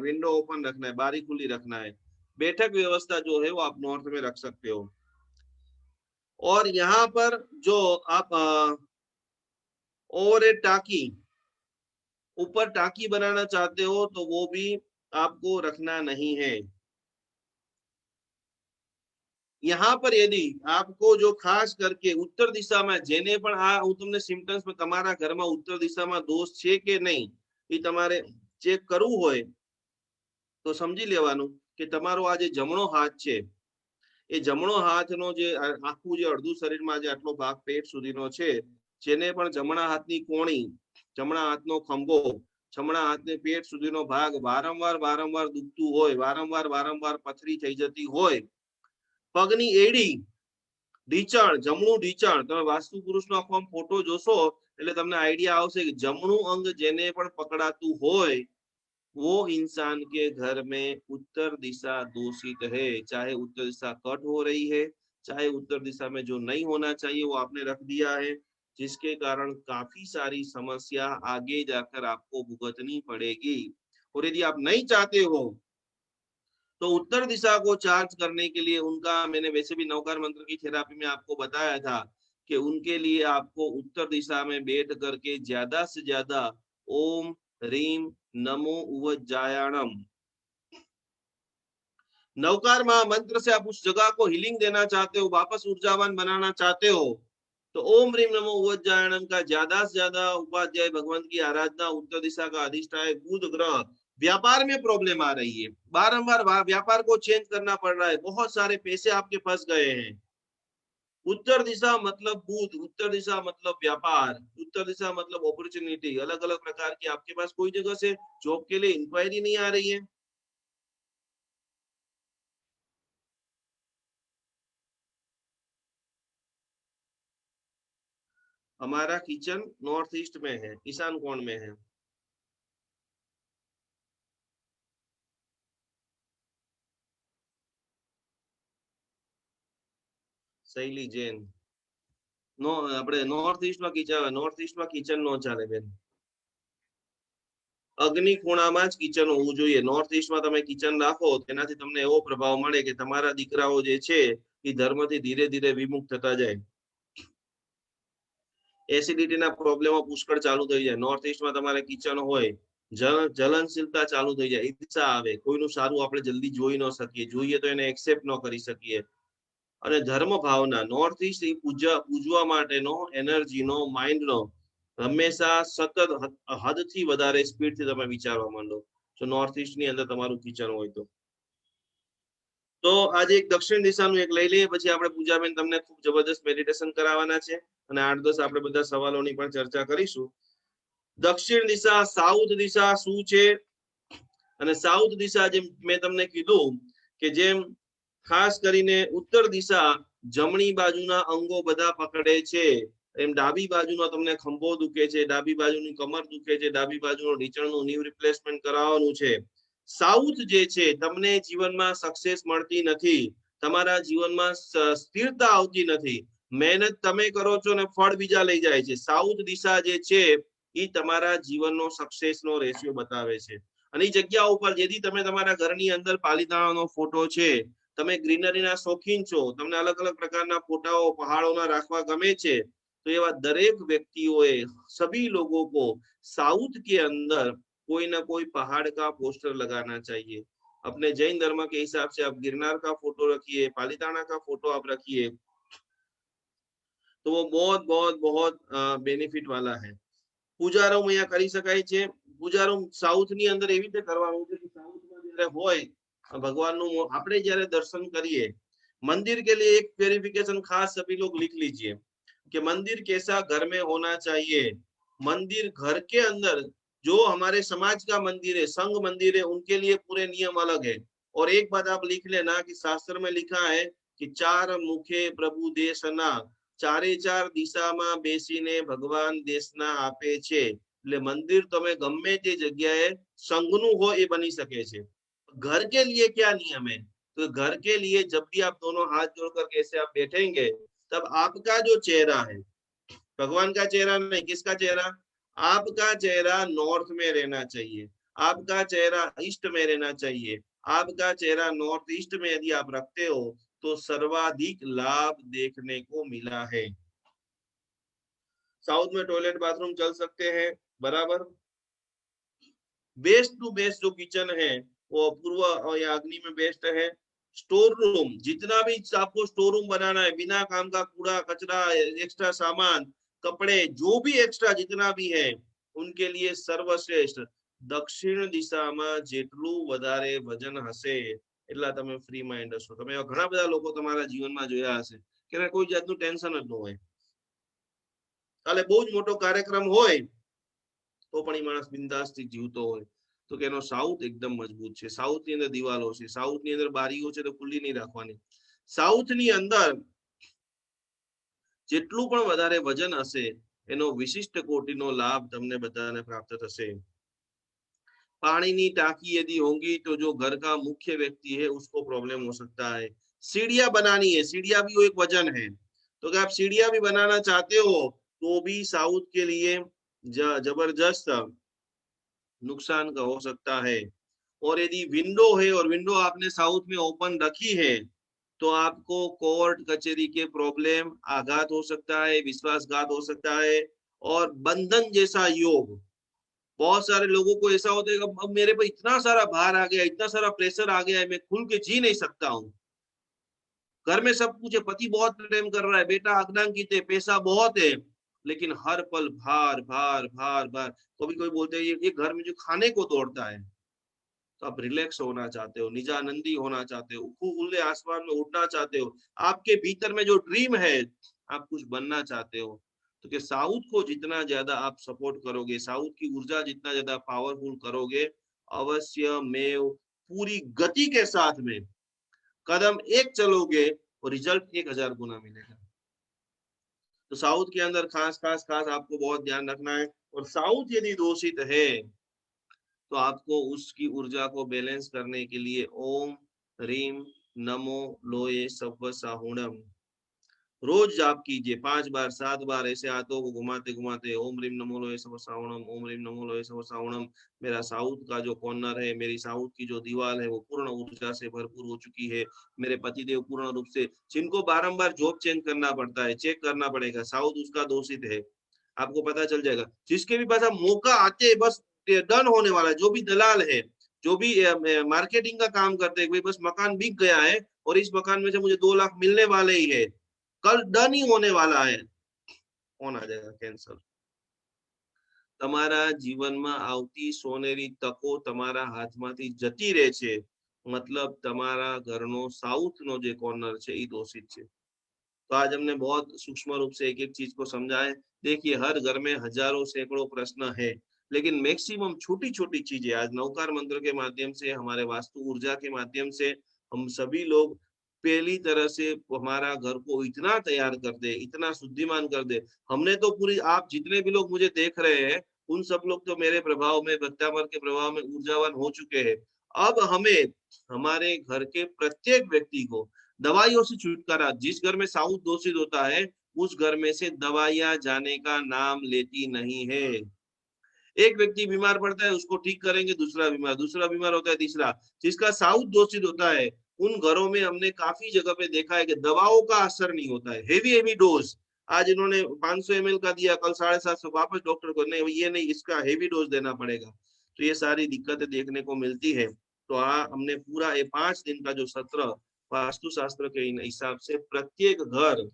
विंडो ओपन रखना है, बारी खुली रखना है। बैठक व्यवस्था जो है वो आप नॉर्थ में रख सकते हो। और यहाँ पर जो आप ओवर टाकी, ऊपर टाकी बनाना चाहते हो तो वो भी आपको रखना नहीं है। यहाँ पर यदि आपको जो खास करके उत्तर दिशा में जेने पण आ હું તમને સિમ્પટમ્સ માં તમારા ઘરમાં ઉત્તર દિશામાં દોષ છે કે નહીં એ તમારે ચેક કરવું હોય તો સમજી લેવાનું કે તમારો આ જે જમણો હાથ છે એ જમણો હાથનો જે આખું જે અડધું શરીરમાં જે આટલો ભાગ પેટ સુધીનો છે, જેને પણ જમણા હાથની કોણી, જમણા હાથનો ખંભો, જમણા હાથને પેટ સુધીનો ભાગ વારંવાર વારંવાર દુખતું હોય, વારંવાર વારંવાર પથરી થઈ જતી હોય, પગની એડી, ઢીચણ, જમણું ઢીચણ, તમે વાસ્તુ પુરુષનો આખો આમ ફોટો જોશો એટલે તમને આઈડિયા આવશે કે જમણું અંગ જેને પણ પકડાતું હોય वो इंसान के घर में उत्तर दिशा दूषित है, चाहे उत्तर दिशा कट हो रही है, चाहे उत्तर दिशा में जो नहीं होना चाहिए वो आपने रख दिया है, जिसके कारण काफी सारी समस्या आगे जाकर आपको भुगतनी पड़ेगी। और यदि आप नहीं चाहते हो तो उत्तर दिशा को चार्ज करने के लिए उनका, मैंने वैसे भी नवकार मंत्र की थेरापी में आपको बताया था कि उनके लिए आपको उत्तर दिशा में बैठ करके ज्यादा से ज्यादा ओम ह्रीम नमो उवज्जायाणम नवकार मंत्र से आप उस जगह को हीलिंग देना चाहते हो, वापस ऊर्जावान बनाना चाहते हो, तो ओम ह्रीम नमो उवज्जायाणम का ज्यादा से ज्यादा उपाध्याय भगवान की आराधना। उत्तर दिशा का अधिष्ठाय बुध ग्रह, व्यापार में प्रॉब्लम आ रही है, बारंबार व्यापार को चेंज करना पड़ रहा है, बहुत सारे पैसे आपके फंस गए हैं। उत्तर दिशा मतलब बुध, उत्तर दिशा मतलब व्यापार, उत्तर दिशा मतलब अपॉर्चुनिटी, अलग अलग प्रकार की आपके पास कोई जगह से जॉब के लिए इंक्वायरी नहीं आ रही है। हमारा किचन नॉर्थ ईस्ट में है, ईशान कोण में है। શૈલી જૈન નો આપણે નોર્થ ઈસ્ટ માં કિચન, નોર્થ ઈસ્ટ માં કિચન નો ચાલે બેન. અગ્નિ ખૂણામાં જ કિચન હોવું જોઈએ. નોર્થ ઈસ્ટમાં તમે કિચન રાખો તેનાથી તમને એવો પ્રભાવ મળે કે તમારા દીકરાઓ જે છે એ ધર્મથી ધીરે ધીરે વિમુખ થતા જાય. એસિડિટીના પ્રોબ્લેમો પુષ્કળ ચાલુ થઈ જાય. નોર્થ ઈસ્ટમાં તમારે કિચન હોય, જલનશીલતા ચાલુ થઈ જાય, ઈર્ષા આવે, કોઈનું સારું આપણે જલ્દી જોઈ ન શકીએ, જોઈએ તો એને એક્સેપ્ટ ન કરી શકીએ. અને ધર્મ ભાવના નોર્થ ઈસ્ટ એ પૂજવા માટેનો એનર્જીનો માઇન્ડનો હંમેશા સતત હદથી વધારે સ્પીડથી તમે વિચારવા માંડો. જો નોર્થ ઈસ્ટ ની અંદર તમારું કિચન હોય તો આજે એક દક્ષિણ દિશાનું એક લઈ લઈએ, પછી આપણે પૂજાબેન તમને ખૂબ જબરદસ્ત મેડિટેશન કરાવવાના છે અને 8-10 આપણે બધા સવાલોની પણ ચર્ચા કરીશું. દક્ષિણ દિશા, સાઉથ દિશા શું છે? અને સાઉથ દિશા જેમ મેં તમને કીધું કે જેમ ખાસ કરીને ઉત્તર દિશા જમણી બાજુના અંગો બધા પકડે છે, એમ ડાબી બાજુનો તમને ખંભો દુખે છે, ડાબી બાજુની કમર દુખે છે, ડાબી બાજુનો ઢીચણનું નીવ રિપ્લેસમેન્ટ કરાવવાનું છે. સાઉથ જે છે તમને જીવનમાં સક્સેસ મળતી નથી, તમારા જીવનમાં સ્થિરતા આવતી નથી, મહેનત તમે કરો છો ને ફળ બીજા લઈ જાય છે. સાઉથ દિશા જે છે એ તમારા જીવનનો સક્સેસનો રેશિયો બતાવે છે. અને એ જગ્યા ઉપર જેથી તમે તમારા ઘરની અંદર પાલીતાણાનો ફોટો છે, તમે ગ્રીનરીના શોખીન છો, તમને અલગ અલગ પ્રકારના ફોટાઓ પહાડોના રાખવા ગમે છે, તો એવા દરેક व्यक्तियों सभी लोगों को साउथ के अंदर कोई ना कोई पहाड़ का पोस्टर लगाना चाहिए. अपने जैन धर्म के हिसाब से आप गिरनार का फोटो रखिए, पालीताना का फोटो आप रखिए, तो वो बहुत बहुत बहुत बेनिफिट वाला है. પૂજા રૂમ અહીંયા કરી શકાય છે. પૂજા રૂમ સાઉથ ની અંદર એવી રીતે કરવાનું છે કે સાઉથમાં જ્યારે હોય ભગવાનનું આપણે જ્યારે દર્શન કરીએ, मंदिर के लिए एक वेरिफिकेशन खास सभी लोग लिख लीजिए कि मंदिर कैसा घर में होना चाहिए. मंदिर घर के अंदर जो हमारे समाज का मंदिर है, संघ मंदिर है, उनके लिए पूरे नियम अलग है. और एक बात आप लिख लेना कि शास्त्र में लिखा है कि 4 मुखे प्रभु देशना, ચારે ચાર દિશામાં બેસીને ભગવાન દેશના આપે છે. એટલે મંદિર તમે ગમે તે જગ્યાએ સંઘનું હોય એ બની શકે છે. घर के लिए क्या नियम है? तो घर के लिए जब भी आप दोनों हाथ जोड़कर कैसे आप बैठेंगे, तब आपका जो चेहरा है, भगवान का चेहरा नहीं, किसका चेहरा? आपका चेहरा नॉर्थ में रहना चाहिए, आपका चेहरा ईस्ट में रहना चाहिए. आपका चेहरा नॉर्थ ईस्ट में यदि आप रखते हो तो सर्वाधिक लाभ देखने को मिला है. साउथ में टॉयलेट बाथरूम चल सकते हैं, बराबर. बेस्ट टू बेस्ट जो किचन है वो पूर्व या अग्नि में बेस्ट है. स्टोर रूम, जितना भी आपको स्टोर रूम बनाना है, बिना काम का कूड़ा कचरा, एक्स्ट्रा सामान, कपड़े, जो भी एक्स्ट्रा जितना भी है, उनके लिए सर्वश्रेष्ठ दक्षिण દિશામાં જેટલું વધારે વજન હશે એટલા તમે ફ્રી માઇન્ડ હશો. તમે ઘણા બધા લોકો તમારા જીવનમાં જોયા હશે કે કોઈ જાતનું ટેન્શન જ ન હોય, કાલે બહુ જ મોટો કાર્યક્રમ હોય તો પણ એ માણસ બિંદાસથી જીવતો હોય. તો કે એનો સાઉથ એકદમ મજબૂત છે. સાઉથની અંદર દિવાલો છે, સાઉથની અંદર બારીઓ છે તો ખુલ્લી નહીં રાખવાની. સાઉથની અંદર જેટલું પણ વધારે વજન હશે એનો વિશિષ્ટ કોટીનો લાભ તમને બધાને પ્રાપ્ત થશે. पानी की टाकी यदि होगी तो जो घर का मुख्य व्यक्ति है उसको प्रॉब्लम हो सकता है. सीढ़ियां बनानी है, सीढ़ियां भी एक वजन है, तो अगर आप सीढ़ियां भी बनाना चाहते हो तो भी साउथ के लिए जबरदस्त नुकसान का हो सकता है. और यदि विंडो है और विंडो आपने साउथ में ओपन रखी है तो आपको कोर्ट कचहरी के प्रॉब्लम, आघात हो सकता है, विश्वासघात हो सकता है और बंधन जैसा योग. बहुत सारे लोगों को ऐसा होता है कि अब मेरे पे इतना सारा भार आ गया, इतना सारा प्रेशर आ गया है, मैं खुल के जी नहीं सकता हूँ. घर में सब कुछ है, पति बहुत प्रेम कर रहा है, बेटा आज्ञांकित है, पैसा बहुत है, लेकिन हर पल भार भार भार भार. कभी कोई बोलते हैं ये घर में जो खाने को दौड़ता है. तो आप रिलैक्स होना चाहते हो, निजानंदी होना चाहते हो, खुले आसमान में उड़ना चाहते हो, आपके भीतर में जो ड्रीम है, आप कुछ बनना चाहते हो, तो कि साउथ को जितना ज्यादा आप सपोर्ट करोगे, साउथ की ऊर्जा जितना ज्यादा पावरफुल करोगे, अवश्य में पूरी गति के साथ में कदम एक चलोगे और रिजल्ट 1000 गुना मिलेगा. तो साउथ के अंदर खास खास खास आपको बहुत ध्यान रखना है. और साउथ यदि दोषित है तो आपको उसकी ऊर्जा को बैलेंस करने के लिए ओम रीम नमो लोये सव्व साहुणम, रोज जाप कीजिए 5 बार 7 बार, ऐसे हाथों को घुमाते घुमाते ओम ह्रीम नमो लोहे सव सावणम, ओम ह्रीम नमो लोहे सव सावणम। मेरा साउथ का जो कॉर्नर है, मेरी साउथ की जो दीवार है वो पूर्ण ऊर्जा से भरपूर हो चुकी है। मेरे पतिदेव पूर्ण रूप से, जिनको बारंबार जॉब चेंज करना पड़ता है, चेक करना पड़ेगा साउथ उसका दूषित है, आपको पता चल जाएगा। जिसके भी पास मौका आते बस डन होने वाला है, जो भी दलाल है, जो भी मार्केटिंग का काम करते हैं, बस मकान बिक गया है और इस मकान में से मुझे 2 लाख मिलने वाले ही है, कल डन ही होने वाला है, कौन आ जाएगा कैंसर। તમારા જીવનમાં આવતી સોનેરી તકો તમારા હાથમાંથી જતી રહે છે, मतलब તમારા ઘરનો સાઉથનો જે કોર્નર છે એ દોષિત છે। तो आज हमने बहुत सूक्ष्म रूप से एक एक चीज को समझा है। देखिए हर घर में हजारों सैकड़ों प्रश्न है, लेकिन मैक्सिमम छोटी छोटी चीजें आज नवकार मंत्र के माध्यम से, हमारे वास्तु ऊर्जा के माध्यम से हम सभी लोग पहली तरह से हमारा घर को इतना तैयार कर दे, इतना शुद्धिमान कर दे। हमने तो पूरी, आप जितने भी लोग मुझे देख रहे हैं उन सब लोग तो मेरे प्रभाव में, भक्तामर के प्रभाव में ऊर्जावान हो चुके हैं। अब हमें हमारे घर के प्रत्येक व्यक्ति को दवाइयों से छुटकारा, जिस घर में साउथ दूषित होता है उस घर में से दवाइयां जाने का नाम लेती नहीं है। एक व्यक्ति बीमार पड़ता है उसको ठीक करेंगे, दूसरा बीमार होता है तीसरा। जिसका साउथ दूषित होता है उन घरों में हमने काफी जगह पे देखा है कि दवाओं का असर नहीं होता है, हेवी हेवी डोज। आज इन्होंने 500 ml का दिया, कल 750, वापस डॉक्टर को नहीं ये नहीं, इसका हेवी डोज देना पड़ेगा। तो ये सारी दिक्कतें देखने को मिलती है। तो हमने पूरा ये 5 दिन का जो सत्र वास्तु शास्त्र के हिसाब से प्रत्येक घर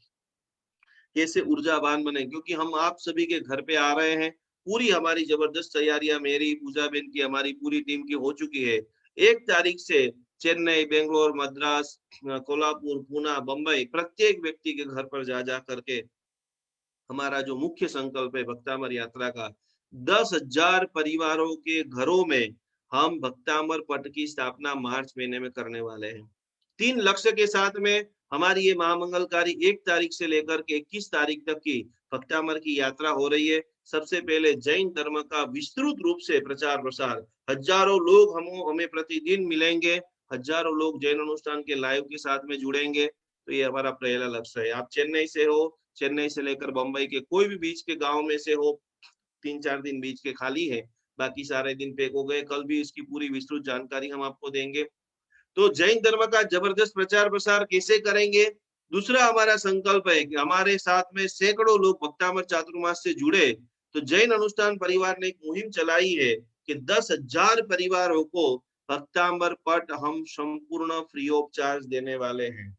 कैसे ऊर्जावान बने, क्योंकि हम आप सभी के घर पे आ रहे हैं। पूरी हमारी जबरदस्त तैयारियां मेरी, पूजा बेन की, हमारी पूरी टीम की हो चुकी है। 1 तारीख से चेन्नई, बेंगलोर, मद्रास, कोल्हापुर, पुणे, बम्बई, प्रत्येक व्यक्ति के घर पर जा जा करके हमारा जो मुख्य संकल्प है भक्तामर यात्रा का, 10,000 परिवारों के घरों में हम भक्तामर पट की स्थापना मार्च महीने में करने वाले हैं। 3 लक्ष्य के साथ में हमारी ये महामंगलकारी 1 तारीख से लेकर के 21 तारीख तक की भक्तामर की यात्रा हो रही है। सबसे पहले जैन धर्म का विस्तृत रूप से प्रचार प्रसार, हजारों लोग हमें प्रतिदिन मिलेंगे, हजारों लोग जैन अनुष्ठान के लाइव के साथ में जुड़ेंगे। तो ये हमारा पहला लक्ष्य है। आप चेन्नई से हो, चेन्नई से लेकर बंबई के कोई भी बीच के गांव में से हो, 3-4 दिन बीच के खाली है, बाकी सारे दिन पैक हो गए। कल भी इसकी पूरी विस्तृत जानकारी हम आपको देंगे। तो जैन धर्म का जबरदस्त प्रचार प्रसार कैसे करेंगे। दूसरा हमारा संकल्प है कि हमारे साथ में सैकड़ों लोग भक्तामर चातुर्मास से जुड़े। तो जैन अनुष्ठान परिवार ने एक मुहिम चलाई है कि 10,000 परिवारों को भक्तामर पट हम संपूर्ण फ्री ऑफ चार्ज देने वाले हैं।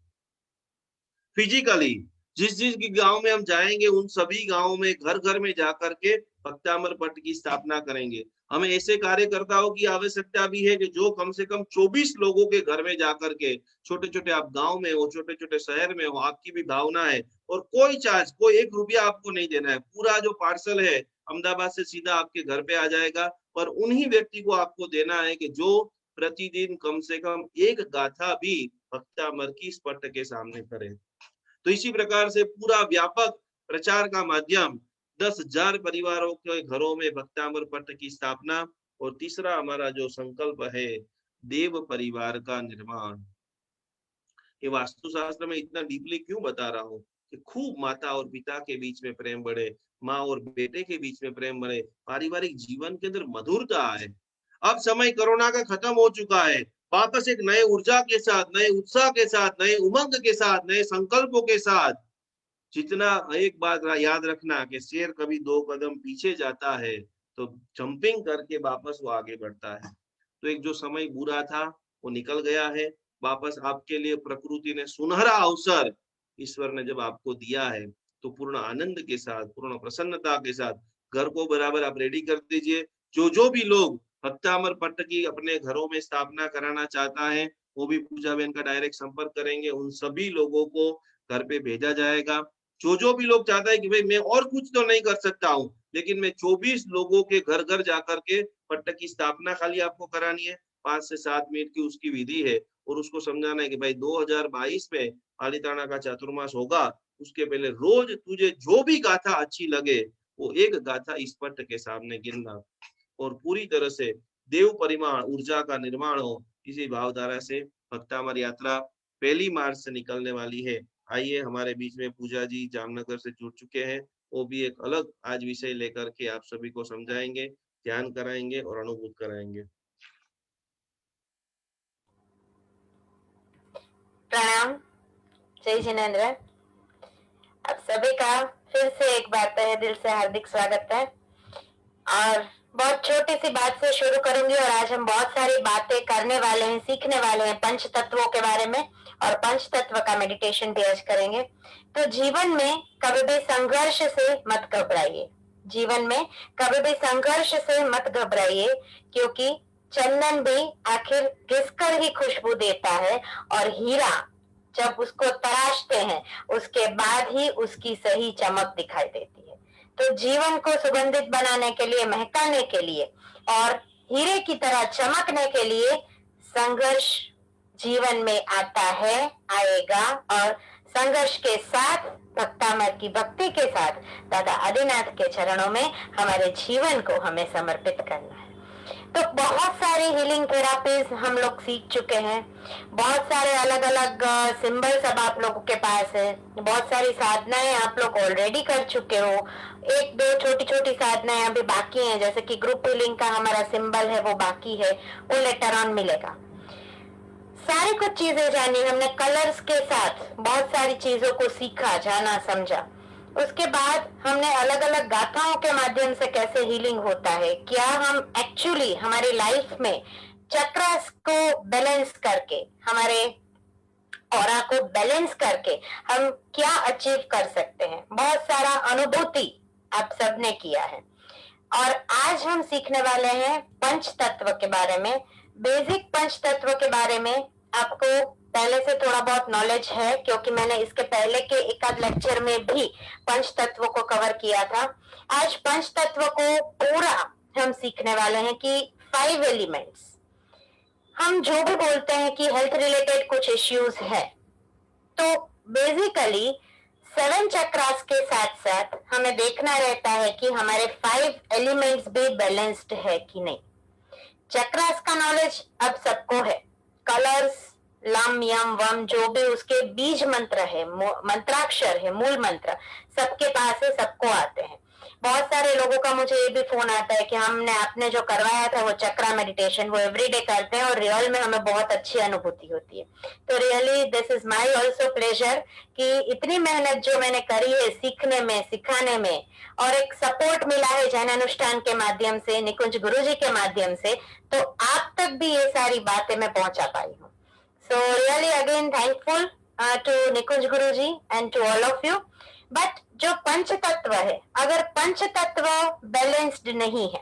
फिजिकली जिस जिस गांव में हम जाएंगे उन सभी गांवों में घर घर में जाकर के भक्तामर पट की स्थापना करेंगे। हमें ऐसे कार्यकर्ताओं की आवश्यकता भी है कि जो कम से कम 24 लोगों के घर में जाकर के, छोटे छोटे आप गांव में हो, छोटे छोटे शहर में हो, आपकी भी भावना है और कोई चार्ज, कोई 1 रुपया आपको नहीं देना है। पूरा जो पार्सल है अहमदाबाद से सीधा आपके घर पे आ जाएगा और उन्हीं व्यक्ति को आपको देना है कि जो प्रतिदिन कम से कम 1 गाथा भी भक्तामर की इस पट के सामने करे। तो इसी प्रकार से पूरा व्यापक प्रचार का माध्यम 10,000 परिवारों के घरों में भक्तामर पट की स्थापना। और तीसरा हमारा जो संकल्प है देव परिवार का निर्माण। ये वास्तुशास्त्र में इतना डीपली क्यों बता रहा हूँ कि खूब माता और पिता के बीच में प्रेम बढ़े, माँ और बेटे के बीच में प्रेम बढ़े, पारिवारिक जीवन के अंदर मधुरता आए। अब समय कोरोना का खत्म हो चुका है, वापस एक नए ऊर्जा के साथ, नए उत्साह के साथ, नए उमंग के साथ, नए संकल्पों के साथ। जितना एक बात याद रखना कि शेर कभी 2 कदम पीछे जाता है तो जंपिंग करके वापस वो आगे बढ़ता है। तो एक जो समय बुरा था वो निकल गया है। वापस आपके लिए प्रकृति ने सुनहरा अवसर ईश्वर ने जब आपको दिया है तो पूर्ण आनंद के साथ, पूर्ण प्रसन्नता के साथ घर को बराबर आप रेडी कर दीजिए। जो भी लोग भक्तामर पट्ट की अपने घरों में स्थापना कराना चाहता है वो भी पूजा बहन का डायरेक्ट संपर्क करेंगे, उन सभी लोगों को घर पे भेजा जाएगा। जो भी लोग चाहता है कि भाई मैं और कुछ तो नहीं कर सकता हूँ लेकिन मैं 24 लोगों के घर घर जाकर के पट्ट की स्थापना खाली आपको करानी है, 5 से 7 मिनट की उसकी विधि है और उसको समझाना है कि भाई 2022 में पालीताना का चातुर्मास होगा, उसके पहले रोज तुझे जो भी गाथा अच्छी लगे वो एक गाथा इस पट्ट के सामने गिनना और पूरी तरह से देव परिमाण ऊर्जा का निर्माण हो। इसी भावधारा से भक्तामर यात्रा 1 मार्च से निकलने वाली है। आइए, हमारे बीच में पूजा जी जामनगर से जुड़ चुके हैं। वो भी एक अलग आज विषय लेकर के आप सभी को समझाएंगे, ध्यान कराएंगे और अनुभूत कराएंगे। प्रणाम। जय जिनेन्द्र। आप सभी का फिर से एक बार तहे दिल से हार्दिक स्वागत है। और बहुत छोटी सी बात से शुरू करूंगी और आज हम बहुत सारी बातें करने वाले हैं, सीखने वाले हैं पंच तत्वों के बारे में, और पंच तत्व का मेडिटेशन भी आज करेंगे। तो जीवन में कभी भी संघर्ष से मत घबराइए। जीवन में कभी भी संघर्ष से मत घबराइए, क्योंकि चंदन भी आखिर घिसकर ही खुशबू देता है, और हीरा जब उसको तराशते हैं उसके बाद ही उसकी सही चमक दिखाई देती है। तो जीवन को सुगंधित बनाने के लिए, महकाने के लिए और हीरे की तरह चमकने के लिए संघर्ष जीवन में आता है, आएगा, और संघर्ष के साथ भक्तामर की भक्ति के साथ दादा आदिनाथ के चरणों में हमारे जीवन को हमें समर्पित करना है। तो बहुत सारी हीलिंग थेरापीज हम लोग सीख चुके हैं, बहुत सारे अलग अलग सिंबल्स अब आप लोगों के पास है, बहुत सारी साधनाएं आप लोग ऑलरेडी कर चुके हो। एक दो छोटी छोटी साधनाएं अभी बाकी हैं, जैसे कि ग्रुप हीलिंग का हमारा सिंबल है वो बाकी है, वो लेटर ऑन मिलेगा। सारी कुछ चीजें जानी हमने, कलर्स के साथ बहुत सारी चीजों को सीखा, जाना, समझा। उसके बाद हमने अलग अलग गाथाओं के माध्यम से कैसे हीलिंग होता है, क्या हम एक्चुअली हमारी लाइफ में चक्रास को बैलेंस करके, हमारे ऑरा को बैलेंस करके हम क्या अचीव कर सकते हैं, बहुत सारा अनुभूति आप सबने किया है। और आज हम सीखने वाले हैं पंच तत्व के बारे में। बेसिक पंच तत्व के बारे में आपको पहले से थोड़ा बहुत नॉलेज है, क्योंकि मैंने इसके पहले के एक आध लेक्चर में भी पंच तत्व को कवर किया था। आज पंच तत्व को पूरा हम सीखने वाले हैं कि 5 एलिमेंट्स, हम जो भी बोलते हैं कि हेल्थ रिलेटेड कुछ इश्यूज है, तो बेसिकली 7 चक्रास के साथ साथ हमें देखना रहता है कि हमारे 5 एलिमेंट्स भी बैलेंस्ड है कि नहीं। चक्रास का नॉलेज अब सबको है, कलर्स, लम यम वम जो भी उसके बीज मंत्र है, मंत्राक्षर है, मूल मंत्र सबके पास है, सबको आते हैं। बहुत सारे लोगों का मुझे ये भी फोन आता है कि आपने जो करवाया था वो चक्रा मेडिटेशन वो एवरीडे करते हैं और रियल में हमें बहुत अच्छी अनुभूति होती है। तो really this is my also pleasure कि इतनी मेहनत जो मैंने करी है सीखने में, सिखाने में, और एक सपोर्ट मिला है जैन अनुष्ठान के माध्यम से, निकुंज गुरुजी के माध्यम से, तो आप तक भी ये सारी बातें मैं पहुंचा पाई हूँ। So really again thankful to Nikunj Guruji and to all of you. But जो पंच तत्व है, अगर पंच तत्व बैलेंस्ड नहीं है,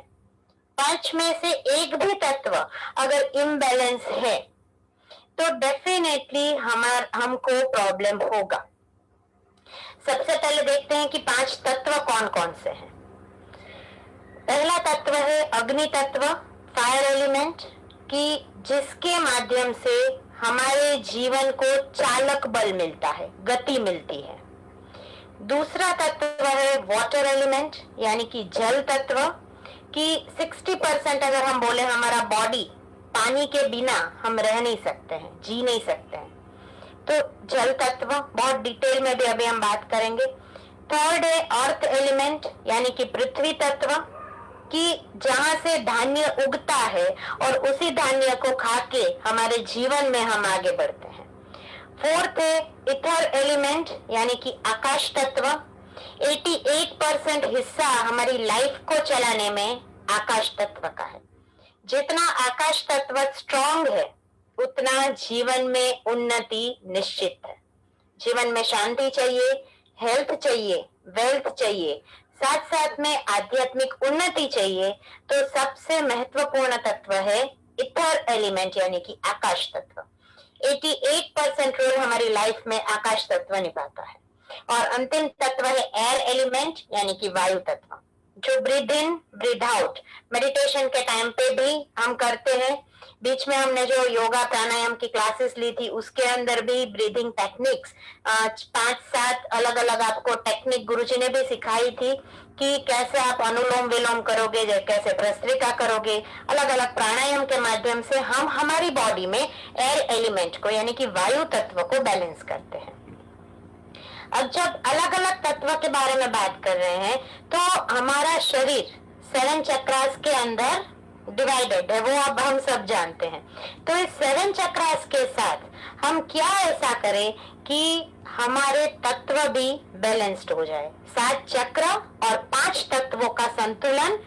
पांच में से एक भी तत्व अगर इम्बैलेंस है, तो डेफिनेटली हमको प्रॉब्लम होगा। सबसे पहले देखते हैं कि 5 तत्व कौन कौन से हैं। पहला तत्व है अग्नि तत्व, फायर एलिमेंट, कि जिसके माध्यम से हमारे जीवन को चालक बल मिलता है, गति मिलती है। दूसरा तत्व है वाटर एलिमेंट, यानी कि जल तत्व, कि 60% अगर हम बोले हमारा बॉडी पानी के बिना हम रह नहीं सकते हैं, जी नहीं सकते हैं, तो जल तत्व बहुत डिटेल में भी अभी हम बात करेंगे। थर्ड है अर्थ एलिमेंट, यानी कि पृथ्वी तत्व, कि जहां से धान्य उगता है और उसी धान्य को खा के हमारे जीवन में हम आगे बढ़ते हैं। फोर्थ है इथर एलिमेंट, यानी कि आकाश तत्व। 88% हिस्सा हमारी लाइफ को चलाने में आकाश तत्व का है। जितना आकाश तत्व स्ट्रांग है उतना जीवन में उन्नति निश्चित है। जीवन में शांति चाहिए, हेल्थ चाहिए, वेल्थ चाहिए, साथ साथ में आध्यात्मिक उन्नति चाहिए, तो सबसे महत्वपूर्ण तत्व है इथर एलिमेंट, यानी कि आकाश तत्व। 88% रोल हमारी लाइफ में आकाश तत्व निभाता है। और अंतिम तत्व है एयर एलिमेंट, यानी कि वायु तत्व, जो ब्रीथ इन ब्रीथ आउट मेडिटेशन के टाइम पे भी हम करते हैं। बीच में हमने जो योगा प्राणायाम की क्लासेस ली थी उसके अंदर भी ब्रीदिंग टेक्निक्स 5-7 अलग अलग आपको टेक्निक गुरुजी ने भी सिखाई थी कि कैसे आप अनुलोम विलोम करोगे, कैसे भस्त्रिका करोगे, अलग अलग प्राणायाम के माध्यम से हम हमारी बॉडी में एयर एलिमेंट को, यानी कि वायु तत्व को बैलेंस करते हैं। अब जब अलग अलग तत्व के बारे में बात कर रहे हैं तो हमारा शरीर 7 चक्रास के अंदर डिवाइडेड है, वो अब हम सब जानते हैं। तो इस 7 चक्रास के साथ हम क्या ऐसा करें कि हमारे तत्व भी बैलेंस्ड हो जाए। 7 चक्र और 5 तत्वों का संतुलन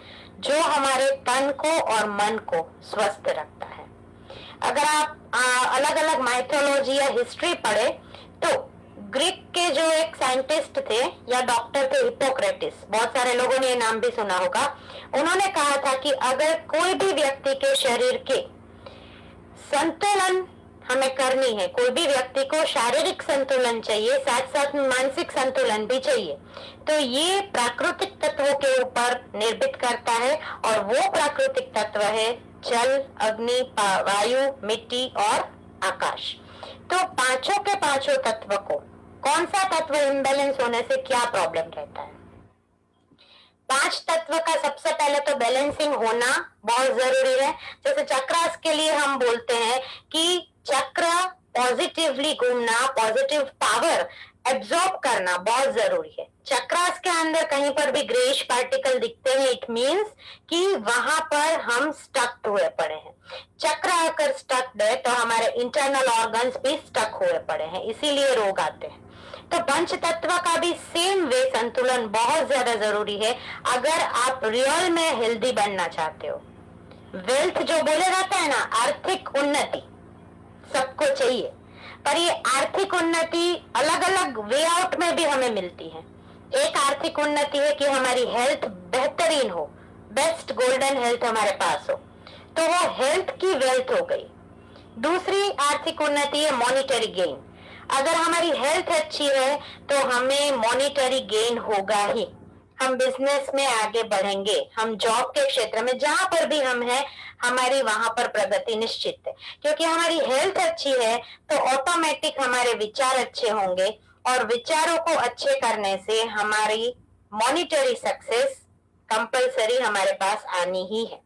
जो हमारे तन को और मन को स्वस्थ रखता है। अगर आप अलग अलग माइथोलॉजी या हिस्ट्री पढ़े तो ग्रीक के जो एक साइंटिस्ट थे या डॉक्टर थे हिप्पोक्रेटिस, बहुत सारे लोगों ने ये नाम भी सुना होगा, उन्होंने कहा था कि अगर कोई भी व्यक्ति के शरीर के संतुलन हमें करनी है, कोई भी व्यक्ति को शारीरिक संतुलन चाहिए, साथ साथ में मानसिक संतुलन भी चाहिए, तो ये प्राकृतिक तत्वों के ऊपर निर्भर करता है। और वो प्राकृतिक तत्व है जल, अग्नि, वायु, मिट्टी और आकाश। तो पांचों के पांचों तत्व को कौन सा तत्व इम्बैलेंस होने से क्या प्रॉब्लम रहता है? 5 तत्व का सबसे पहले तो बैलेंसिंग होना बहुत जरूरी है। जैसे चक्रास के लिए हम बोलते हैं कि चक्र पॉजिटिवली घूमना, पॉजिटिव पावर एब्जॉर्ब करना बहुत जरूरी है। चक्रास के अंदर कहीं पर भी ग्रेइश पार्टिकल दिखते हैं, इट मींस कि वहां पर हम स्टक हुए पड़े हैं। चक्र अगर स्टक है तो हमारे इंटरनल ऑर्गन्स भी स्टक हुए पड़े हैं, इसीलिए रोग आते हैं। तो पंच तत्व का भी सेम वे संतुलन बहुत ज्यादा जरूरी है अगर आप रियल में हेल्दी बनना चाहते हो। वेल्थ जो बोले जाता है ना, आर्थिक उन्नति सबको चाहिए, पर ये आर्थिक उन्नति अलग अलग वे आउट में भी हमें मिलती है। एक आर्थिक उन्नति है कि हमारी हेल्थ बेहतरीन हो, बेस्ट गोल्डन हेल्थ हमारे पास हो, तो वो हेल्थ की वेल्थ हो गई। दूसरी आर्थिक उन्नति है मॉनिटरी गेन। अगर हमारी हेल्थ अच्छी है तो हमें मॉनिटरी गेन होगा ही, हम बिजनेस में आगे बढ़ेंगे, हम जॉब के क्षेत्र में जहां पर भी हम हैं हमारी वहां पर प्रगति निश्चित है। क्योंकि हमारी हेल्थ अच्छी है तो ऑटोमेटिक हमारे विचार अच्छे होंगे और विचारों को अच्छे करने से हमारी मॉनिटरी सक्सेस कंपलसरी हमारे पास आनी ही है।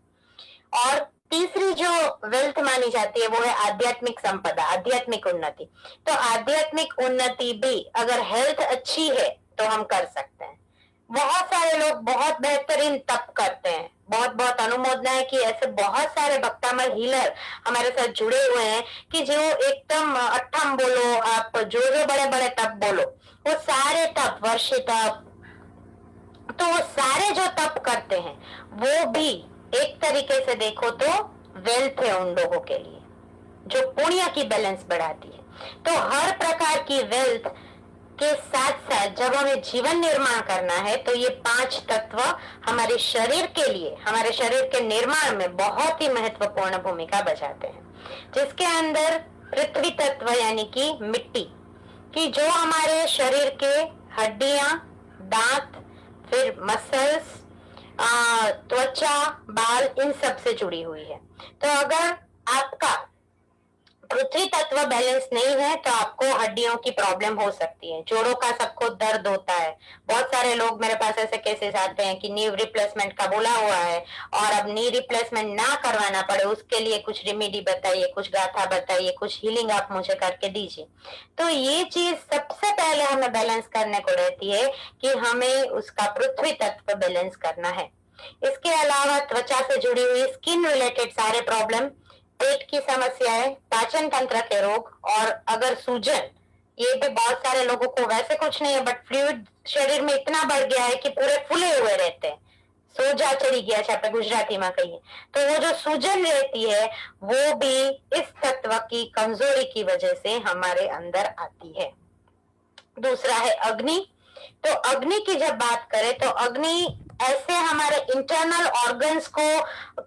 और तीसरी जो वेल्थ मानी जाती है वो है आध्यात्मिक संपदा, आध्यात्मिक उन्नति। तो आध्यात्मिक उन्नति भी अगर हेल्थ अच्छी है तो हम कर सकते हैं। बहुत सारे लोग बहुत बेहतरीन तप करते हैं, बहुत बहुत अनुमोदना है कि ऐसे बहुत सारे भक्तामल हीलर हमारे साथ जुड़े हुए हैं कि जो एकदम अट्ठम बोलो, आप जो जो बड़े बड़े तप बोलो, वो सारे तप, वर्षी तप, तो वो सारे जो तप करते हैं वो भी एक तरीके से देखो तो वेल्थ है उन लोगों के लिए जो पुण्य की बैलेंस बढ़ाती है। तो हर प्रकार की वेल्थ के साथ साथ जब हमें जीवन निर्माण करना है तो ये 5 तत्व हमारे शरीर के लिए, हमारे शरीर के निर्माण में बहुत ही महत्वपूर्ण भूमिका बजाते हैं। जिसके अंदर पृथ्वी तत्व यानी कि मिट्टी की जो हमारे शरीर के हड्डियां, दांत, फिर मसल्स, त्वचा, बाल, इन सब से जुड़ी हुई है। तो अगर आपका पृथ्वी तत्व बैलेंस नहीं है तो आपको हड्डियों की प्रॉब्लम हो सकती है, जोड़ों का सबको दर्द होता है। बहुत सारे लोग मेरे पास ऐसे केसेस आते हैं कि नी रिप्लेसमेंट का बोला हुआ है और अब नी रिप्लेसमेंट ना करवाना पड़े उसके लिए कुछ रेमेडी बताइए, कुछ गाथा बताइए, कुछ हीलिंग आप मुझे करके दीजिए। तो ये चीज सबसे पहले हमें बैलेंस करने को रहती है कि हमें उसका पृथ्वी तत्व बैलेंस करना है। इसके अलावा त्वचा से जुड़ी हुई स्किन रिलेटेड सारे प्रॉब्लम, पेट की समस्याएं, पाचन तंत्र के रोग और अगर सूजन, ये भी बहुत सारे लोगों को वैसे कुछ नहीं है बट फ्लूइड शरीर में इतना बढ़ गया है कि पूरे फूले हुए रहते हैं, सोजा चढ़ी गया छापे गुजराती में कहिए, तो वो जो सूजन रहती है वो भी इस तत्व की कमजोरी की वजह से हमारे अंदर आती है। दूसरा है अग्नि। तो अग्नि की जब बात करें तो अग्नि ऐसे हमारे इंटरनल ऑर्गन्स को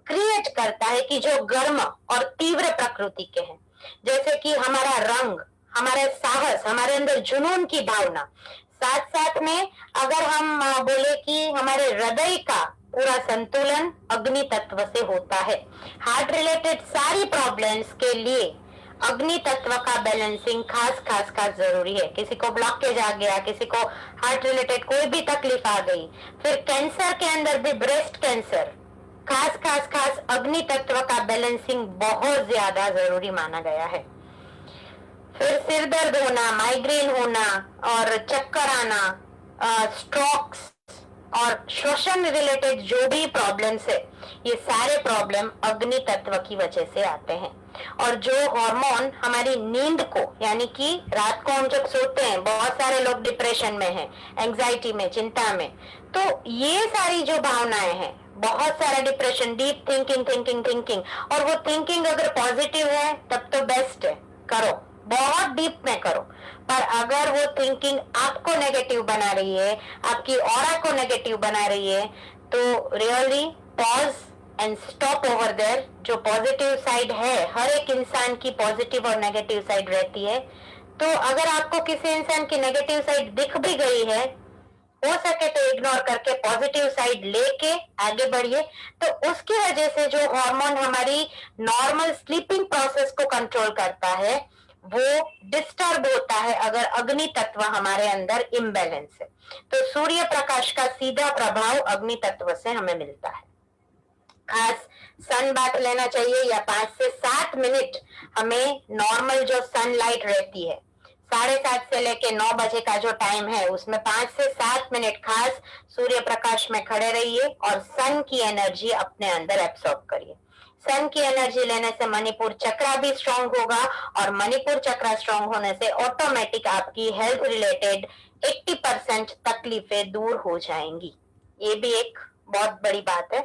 क्रिएट करता है कि जो गर्म और तीव्र प्रकृति के हैं, जैसे कि हमारा रंग, हमारा साहस, हमारे अंदर जुनून की भावना। साथ साथ में अगर हम बोले कि हमारे हृदय का पूरा संतुलन अग्नि तत्व से होता है। हार्ट रिलेटेड सारी प्रॉब्लम्स के लिए अग्नि तत्व का बैलेंसिंग खास जरूरी है। किसी को ब्लॉकेज आ गया, किसी को हार्ट रिलेटेड कोई भी तकलीफ आ गई, फिर कैंसर के अंदर भी ब्रेस्ट कैंसर, खास अग्नि तत्व का बैलेंसिंग बहुत ज्यादा जरूरी माना गया है। फिर सिर दर्द होना, माइग्रेन होना और चक्कर आना, स्ट्रोक्स और श्वसन रिलेटेड जो भी प्रॉब्लम्स है, ये सारे प्रॉब्लम अग्नि तत्व की वजह से आते हैं। और जो हार्मोन हमारी नींद को, यानी कि रात को हम जब सोते हैं, बहुत सारे लोग डिप्रेशन में हैं, एंजाइटी में, चिंता में, तो ये सारी जो भावनाएं हैं, बहुत सारा डिप्रेशन, डीप थिंकिंग, और वो थिंकिंग अगर पॉजिटिव है तब तो बेस्ट है, करो, बहुत डीप में करो। पर अगर वो थिंकिंग आपको नेगेटिव बना रही है, आपकी ऑरा को नेगेटिव बना रही है, तो really pause and stop over there. जो पॉजिटिव साइड है, हर एक इंसान की पॉजिटिव और नेगेटिव साइड रहती है, तो अगर आपको किसी इंसान की नेगेटिव साइड दिख भी गई है, हो सके तो इग्नोर करके पॉजिटिव साइड लेके आगे बढ़िए। तो उसकी वजह से जो हार्मोन हमारी नॉर्मल स्लीपिंग प्रोसेस को कंट्रोल करता है, वो डिस्टर्ब होता है अगर अग्नि तत्व हमारे अंदर इम्बैलेंस है। तो सूर्य प्रकाश का सीधा प्रभाव अग्नि तत्व से हमें मिलता है। खास सन बाथ लेना चाहिए, या 5 से 7 मिनट हमें नॉर्मल जो सनलाइट रहती है, 7:30 से लेके 9 बजे का जो टाइम है, उसमें 5 से 7 मिनट खास सूर्य प्रकाश में खड़े रहिए और सन की एनर्जी अपने अंदर एब्सॉर्ब करिए। सन की एनर्जी लेने से मणिपुर चक्र भी स्ट्रांग होगा, और मणिपुर चक्र स्ट्रांग होने से ऑटोमेटिक आपकी हेल्थ रिलेटेड 80% तकलीफें दूर हो जाएंगी। ये भी एक बहुत बड़ी बात है।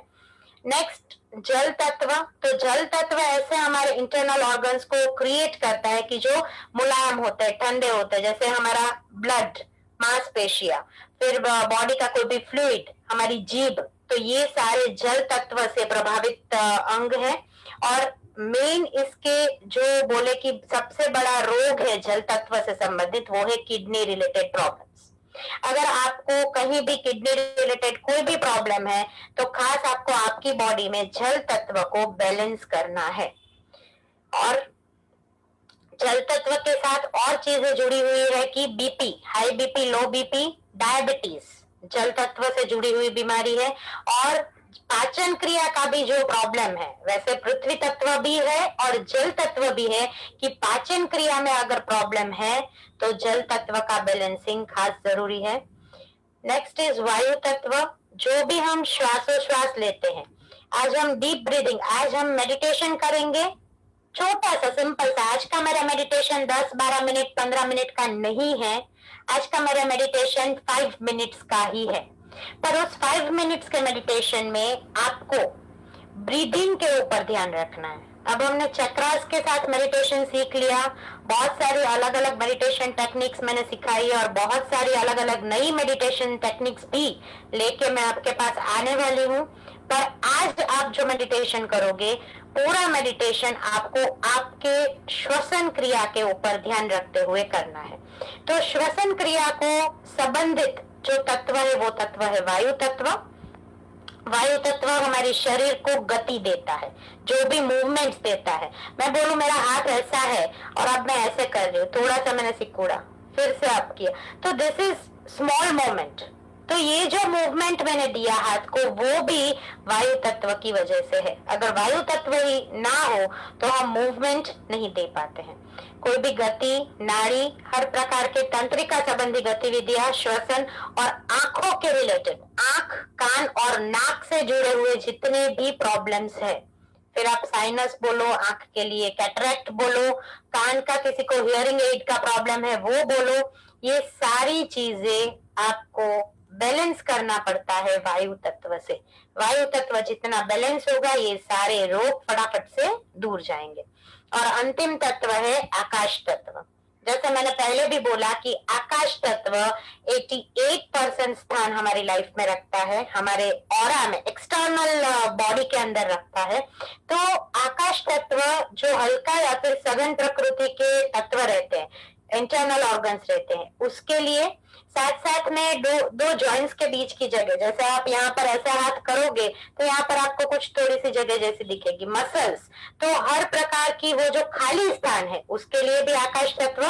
नेक्स्ट, जल तत्व। तो जल तत्व ऐसे हमारे इंटरनल ऑर्गन्स को क्रिएट करता है कि जो मुलायम होते हैं, ठंडे होते हैं, जैसे हमारा ब्लड, मांसपेशियां, फिर बॉडी का कोई भी फ्लूइड, हमारी जीभ, तो ये सारे जल तत्व से प्रभावित अंग है। और मेन इसके जो बोले कि सबसे बड़ा रोग है जल तत्व से संबंधित, वो है किडनी रिलेटेड प्रॉब्लम्स। अगर आपको कहीं भी किडनी रिलेटेड कोई भी प्रॉब्लम है, तो खास आपको आपकी बॉडी में जल तत्व को बैलेंस करना है। और जल तत्व के साथ और चीजें जुड़ी हुई है कि बीपी, हाई बीपी, लो बीपी, डायबिटीज जल तत्व से जुड़ी हुई बीमारी है। और पाचन क्रिया का भी जो प्रॉब्लम है, वैसे पृथ्वी तत्व भी है और जल तत्व भी है, कि पाचन क्रिया में अगर प्रॉब्लम है तो जल तत्व का बैलेंसिंग खास जरूरी है। नेक्स्ट इज वायु तत्व। जो भी हम श्वासोश्वास लेते हैं, आज हम डीप ब्रीदिंग, आज हम मेडिटेशन करेंगे, छोटा सा सिंपल सा। आज का मेरा मेडिटेशन 10-12 मिनट 15 मिनट का नहीं है, आज का मेरा मेडिटेशन 5 मिनट्स का ही है। पर उस 5 मिनट्स के मेडिटेशन में आपको ब्रीदिंग के ऊपर ध्यान रखना है। अब हमने चक्रास के साथ मेडिटेशन सीख लिया, बहुत सारी अलग अलग मेडिटेशन टेक्निक्स मैंने सिखाई है, और बहुत सारी अलग अलग नई मेडिटेशन टेक्निक्स भी लेके मैं आपके पास आने वाली हूँ। पर आज आप जो मेडिटेशन करोगे, पूरा मेडिटेशन आपको आपके श्वसन क्रिया के ऊपर ध्यान रखते हुए करना है। तो श्वसन क्रिया को संबंधित जो तत्व है, वो तत्व है वायु तत्व। वायु तत्व हमारे शरीर को गति देता है, जो भी मूवमेंट्स देता है। मैं बोलूं मेरा हाथ ऐसा है और अब मैं ऐसे कर रही हूँ, थोड़ा सा मैंने सिकुड़ा, फिर से अप किया, तो दिस इज स्मॉल मूवमेंट। तो ये जो मूवमेंट मैंने दिया हाथ को, वो भी वायु तत्व की वजह से है। अगर वायु तत्व ही ना हो तो हम मूवमेंट नहीं दे पाते हैं। कोई भी गति, नाड़ी, हर प्रकार के तंत्रिका संबंधी गतिविधियां, श्वसन और आंखों के रिलेटेड, आंख, कान और नाक से जुड़े हुए जितने भी प्रॉब्लम्स है, फिर आप साइनस बोलो, आंख के लिए कैटरेक्ट बोलो, कान का किसी को हियरिंग एड का प्रॉब्लम है वो बोलो, ये सारी चीजें आपको बैलेंस करना पड़ता है वायु तत्व से। वायु तत्व जितना बैलेंस होगा, ये सारे रोग फटाफट से दूर जाएंगे। और अंतिम तत्व है आकाश तत्व। जैसे मैंने पहले भी बोला कि आकाश तत्व 88% स्थान हमारी लाइफ में रखता है, हमारे ऑरा में, एक्सटर्नल बॉडी के अंदर रखता है। तो आकाश तत्व जो हल्का या फिर सघन प्रकृति के तत्व रहते हैं, इंटरनल ऑर्गन्स रहते हैं, उसके लिए साथ साथ में दो जॉइंट्स के बीच की जगह, जैसे आप यहाँ पर ऐसा हाथ करोगे तो यहाँ पर आपको कुछ थोड़ी सी जगह जैसी दिखेगी, मसल्स, तो हर प्रकार की वो जो खाली स्थान है उसके लिए भी आकाश तत्व।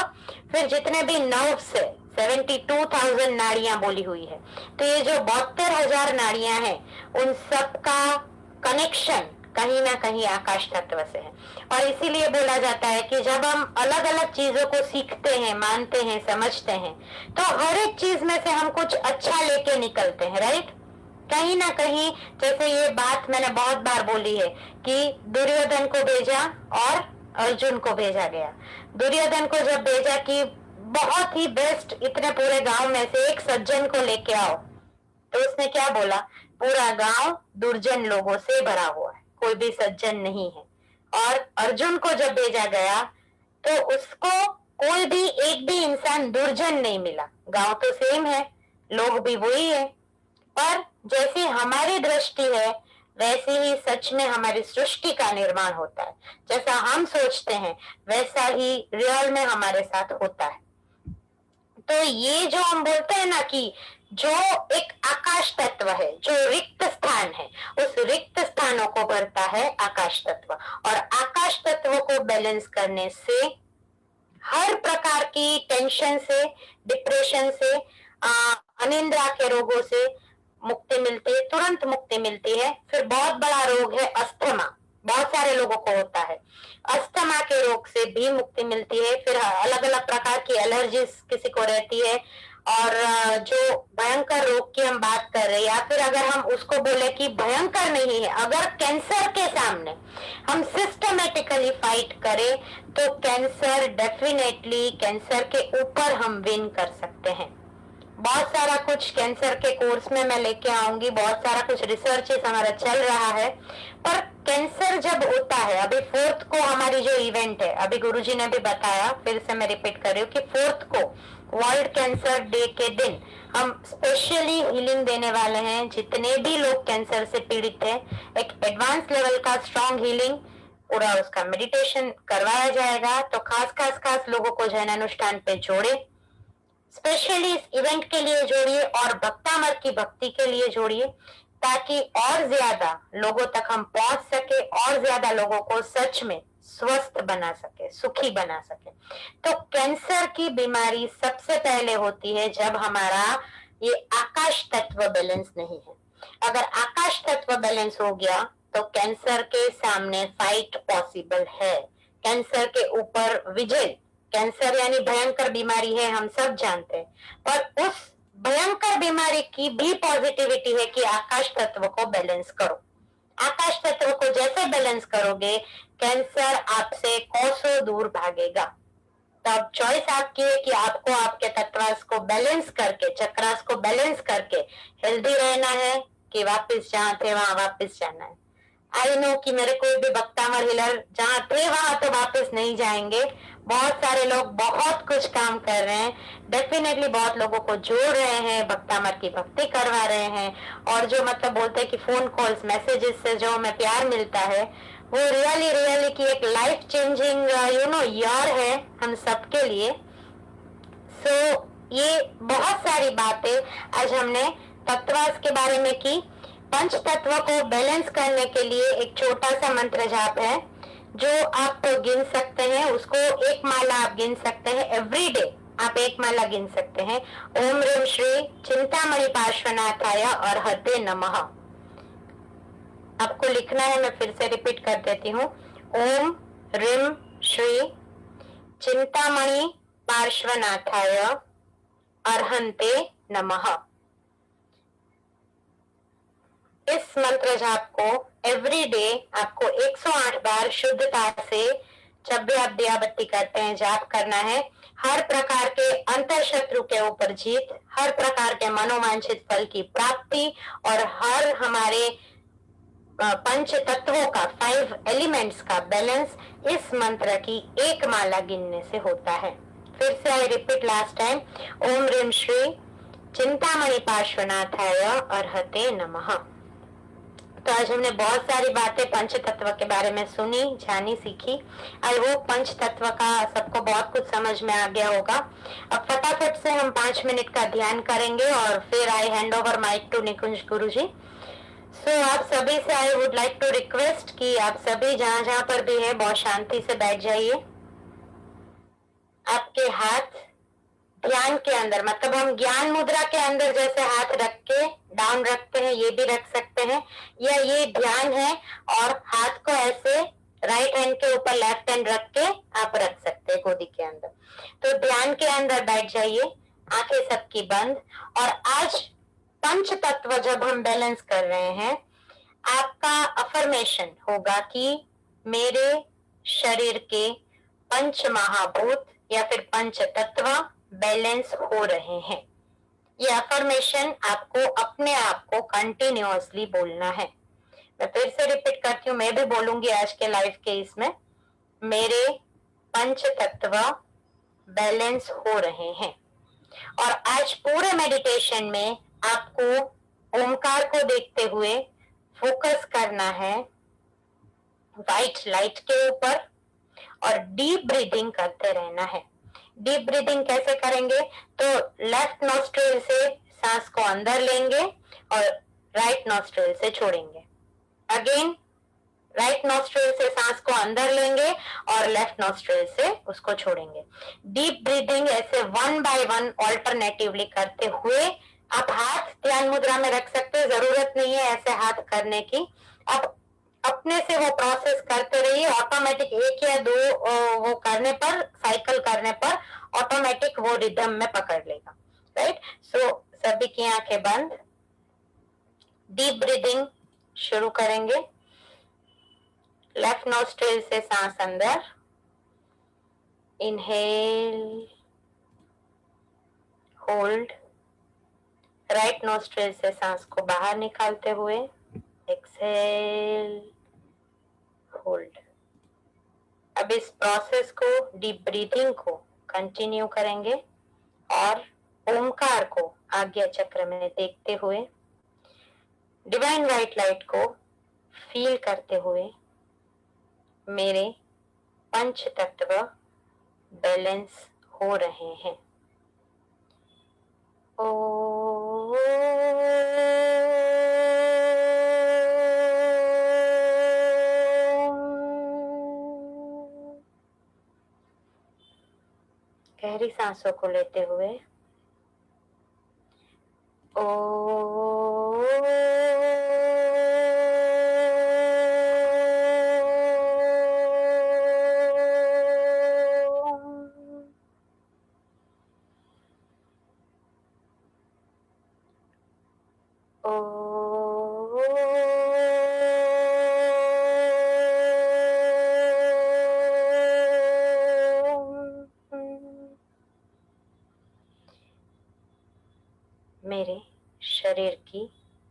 फिर जितने भी नर्व्स है, 72,000 नाड़ियां बोली हुई है, तो ये जो 72,000 नाड़ियां हैं, उन सब का कनेक्शन कहीं ना कहीं आकाश तत्व से है। और इसीलिए बोला जाता है कि जब हम अलग अलग चीजों को सीखते हैं, मानते हैं, समझते हैं, तो हर एक चीज में से हम कुछ अच्छा लेके निकलते हैं, राइट। कहीं ना कहीं, जैसे ये बात मैंने बहुत बार बोली है कि दुर्योधन को भेजा और अर्जुन को भेजा गया। दुर्योधन को जब भेजा कि बहुत ही बेस्ट इतने पूरे गांव में से एक सज्जन को लेके आओ, तो उसने क्या बोला, पूरा गांव दुर्जन लोगों से भरा हुआ है, कोई भी सज्जन नहीं है। और अर्जुन को जब भेजा गया तो उसको कोई भी एक भी इंसान दुर्जन नहीं मिला। गांव तो सेम है, लोग भी वही है, पर जैसी हमारी दृष्टि है वैसे ही सच में हमारी सृष्टि का निर्माण होता है। जैसा हम सोचते हैं वैसा ही रियल में हमारे साथ होता है। तो ये जो हम बोलते हैं ना कि जो एक आकाश तत्व है, जो रिक्त स्थान है, उस रिक्त स्थानों को भरता है आकाश तत्व। और आकाश तत्व को बैलेंस करने से हर प्रकार की टेंशन से, डिप्रेशन से, अनिद्रा के रोगों से मुक्ति मिलती है, तुरंत मुक्ति मिलती है। फिर बहुत बड़ा रोग है अस्थमा, बहुत सारे लोगों को होता है। अस्थमा के रोग से भी मुक्ति मिलती है। फिर अलग अलग प्रकार की एलर्जीज किसी को रहती है। और जो भयंकर रोग की हम बात कर रहे हैं, या फिर अगर हम उसको बोले कि भयंकर नहीं है, अगर कैंसर के सामने हम सिस्टमेटिकली फाइट करें तो कैंसर डेफिनेटली, कैंसर के ऊपर हम विन कर सकते हैं। बहुत सारा कुछ कैंसर के कोर्स में मैं लेके आऊंगी, बहुत सारा कुछ रिसर्चेस हमारा चल रहा है। पर कैंसर जब होता है, अभी 4th को हमारी जो इवेंट है, अभी गुरुजी ने भी बताया, फिर से मैं रिपीट कर रही हूँ कि 4th को वर्ल्ड कैंसर डे के दिन हम स्पेशली हीलिंग देने वाले हैं। जितने भी लोग कैंसर से पीड़ित हैं, एक एडवांस लेवल का स्ट्रॉन्ग हीलिंग, पूरा उसका मेडिटेशन करवाया जाएगा। तो खास लोगों को जैन अनुष्ठान पे जोड़े, स्पेशली इस इवेंट के लिए जोड़िए और भक्तामर की भक्ति के लिए जोड़िए, ताकि और ज्यादा लोगों तक हम पहुंच सके, और ज्यादा लोगों को सच में स्वस्थ बना सके, सुखी बना सके। तो कैंसर की बीमारी सबसे पहले होती है जब हमारा ये आकाश तत्व बैलेंस नहीं है। अगर आकाश तत्व बैलेंस हो गया तो कैंसर के सामने फाइट पॉसिबल है। कैंसर के ऊपर विजय, कैंसर यानी भयंकर बीमारी है, हम सब जानते हैं, पर उस भयंकर बीमारी की भी पॉजिटिविटी है कि आकाश तत्व को बैलेंस करो। आकाश तत्व को जैसे बैलेंस करोगे, कैंसर आपसे कोसों दूर भागेगा। तो अब चॉइस आपकी है कि आपको आपके तत्वास को बैलेंस करके, चक्रास को बैलेंस करके हेल्दी रहना है कि वापस जहां थे वहां वापस जाना है। आई नो कि मेरे कोई भी भक्तामर हीलर जहां थे वहां तो वापस नहीं जाएंगे। बहुत सारे लोग बहुत कुछ काम कर रहे हैं, डेफिनेटली बहुत लोगों को जोड़ रहे हैं, भक्तामर की भक्ति करवा रहे हैं। और जो मतलब बोलते हैं कि फोन कॉल्स, मैसेजेस से जो हमें प्यार मिलता है, वो रियली की एक लाइफ चेंजिंग ईयर है हम सबके लिए। सो ये बहुत सारी बातें आज हमने तत्वास के बारे में की। पंच तत्व को बैलेंस करने के लिए एक छोटा सा मंत्र जाप है जो आप गिन सकते हैं, उसको एक माला आप गिन सकते हैं, एवरी डे आप एक माला गिन सकते हैं। ओम ह्रीं श्री चिंतामणि पार्श्वनाथाय अर्हते नमः। आपको लिखना है, मैं फिर से रिपीट कर देती हूँ। ओम ह्रीं श्री चिंतामणि पार्श्वनाथाय अर्हते नमः। इस मंत्र जाप को एवरी डे आपको 108 बार शुद्धता से, जब भी आप दिया बत्ती करते हैं, जाप करना है। हर प्रकार के अंतर शत्रु के ऊपर जीत, हर प्रकार के मनोवांछित फल की प्राप्ति, और हर हमारे पंच तत्वों का, 5 एलिमेंट्स का बैलेंस इस मंत्र की एक माला गिनने से होता है। फिर से आई रिपीट लास्ट टाइम। ओम ह्रीं श्री चिंतामणि पार्श्वनाथाय अर्हते नमः। तो आज हमने बहुत सारी बातें पंच तत्व के बारे में सुनी, जानी, सीखी। आई होप पंच तत्व का सबको बहुत कुछ समझ में आ गया होगा। अब फटाफट से हम 5 मिनट का ध्यान करेंगे और फिर I hand over mic to Nikunj Guruji. So आप सभी से I would like to request कि आप सभी जहां जहां पर भी है बहुत शांति से बैठ जाइए। आपके हाथ ध्यान के अंदर, मतलब हम ज्ञान मुद्रा के अंदर जैसे हाथ रख के डाउन रखते हैं, ये भी रख सकते सकते हैं, या ये ध्यान है और हाथ को ऐसे राइट हैंड के ऊपर लेफ्ट हैंड रख के आप रख सकते हैं गोदी के अंदर। तो ध्यान के अंदर बैठ जाइए, आंखें सबकी बंद। और आज पंच तत्व जब हम बैलेंस कर रहे हैं, आपका अफर्मेशन होगा कि मेरे शरीर के पंच महाभूत या फिर पंच तत्व बैलेंस हो रहे हैं। ये अफर्मेशन आपको अपने आप को कंटिन्यूअसली बोलना है। मैं फिर से रिपीट करती हूँ, मैं भी बोलूंगी आज के लाइव के इसमें, मेरे पंच तत्व बैलेंस हो रहे हैं। और आज पूरे मेडिटेशन में आपको ओमकार को देखते हुए फोकस करना है व्हाइट लाइट के ऊपर और डीप ब्रीदिंग करते रहना है। डीप ब्रीदिंग कैसे करेंगे? तो लेफ्ट नोस्ट्रिल से सांस को अंदर लेंगे और राइट नोस्ट्रिल से छोड़ेंगे। अगेन राइट नोस्ट्रिल से सांस को अंदर लेंगे और लेफ्ट नोस्ट्रिल से उसको छोड़ेंगे। डीप ब्रीदिंग ऐसे वन बाय वन ऑल्टरनेटिवली करते हुए आप हाथ ध्यान मुद्रा में रख सकते हैं, जरूरत नहीं है ऐसे हाथ करने की। आप अपने से वो प्रोसेस करते रहिए, ऑटोमेटिक एक या दो वो करने पर, साइकिल करने पर ऑटोमेटिक वो रिदम में पकड़ लेगा। राइट, सो सभी की आंखें बंद, डीप ब्रीदिंग शुरू करेंगे। लेफ्ट नोस्ट्रिल से सांस अंदर, इनहेल, होल्ड। राइट नोस्ट्रिल से सांस को बाहर निकालते हुए एक्सहेल, होल्ड। अब इस प्रोसेस को, डीप ब्रीथिंग को कंटिन्यू करेंगे और ओमकार को आज्ञा चक्र में देखते हुए, डिवाइन व्हाइट लाइट को फील करते हुए मेरे पंच तत्व बैलेंस हो रहे हैं। गहरी सांसों को लेते हुए मेरे शरीर की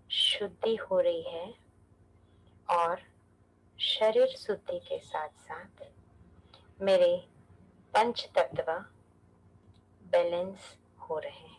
शुद्धि हो रही है और शरीर शुद्धि के साथ साथ मेरे पंच तत्व बैलेंस हो रहे हैं।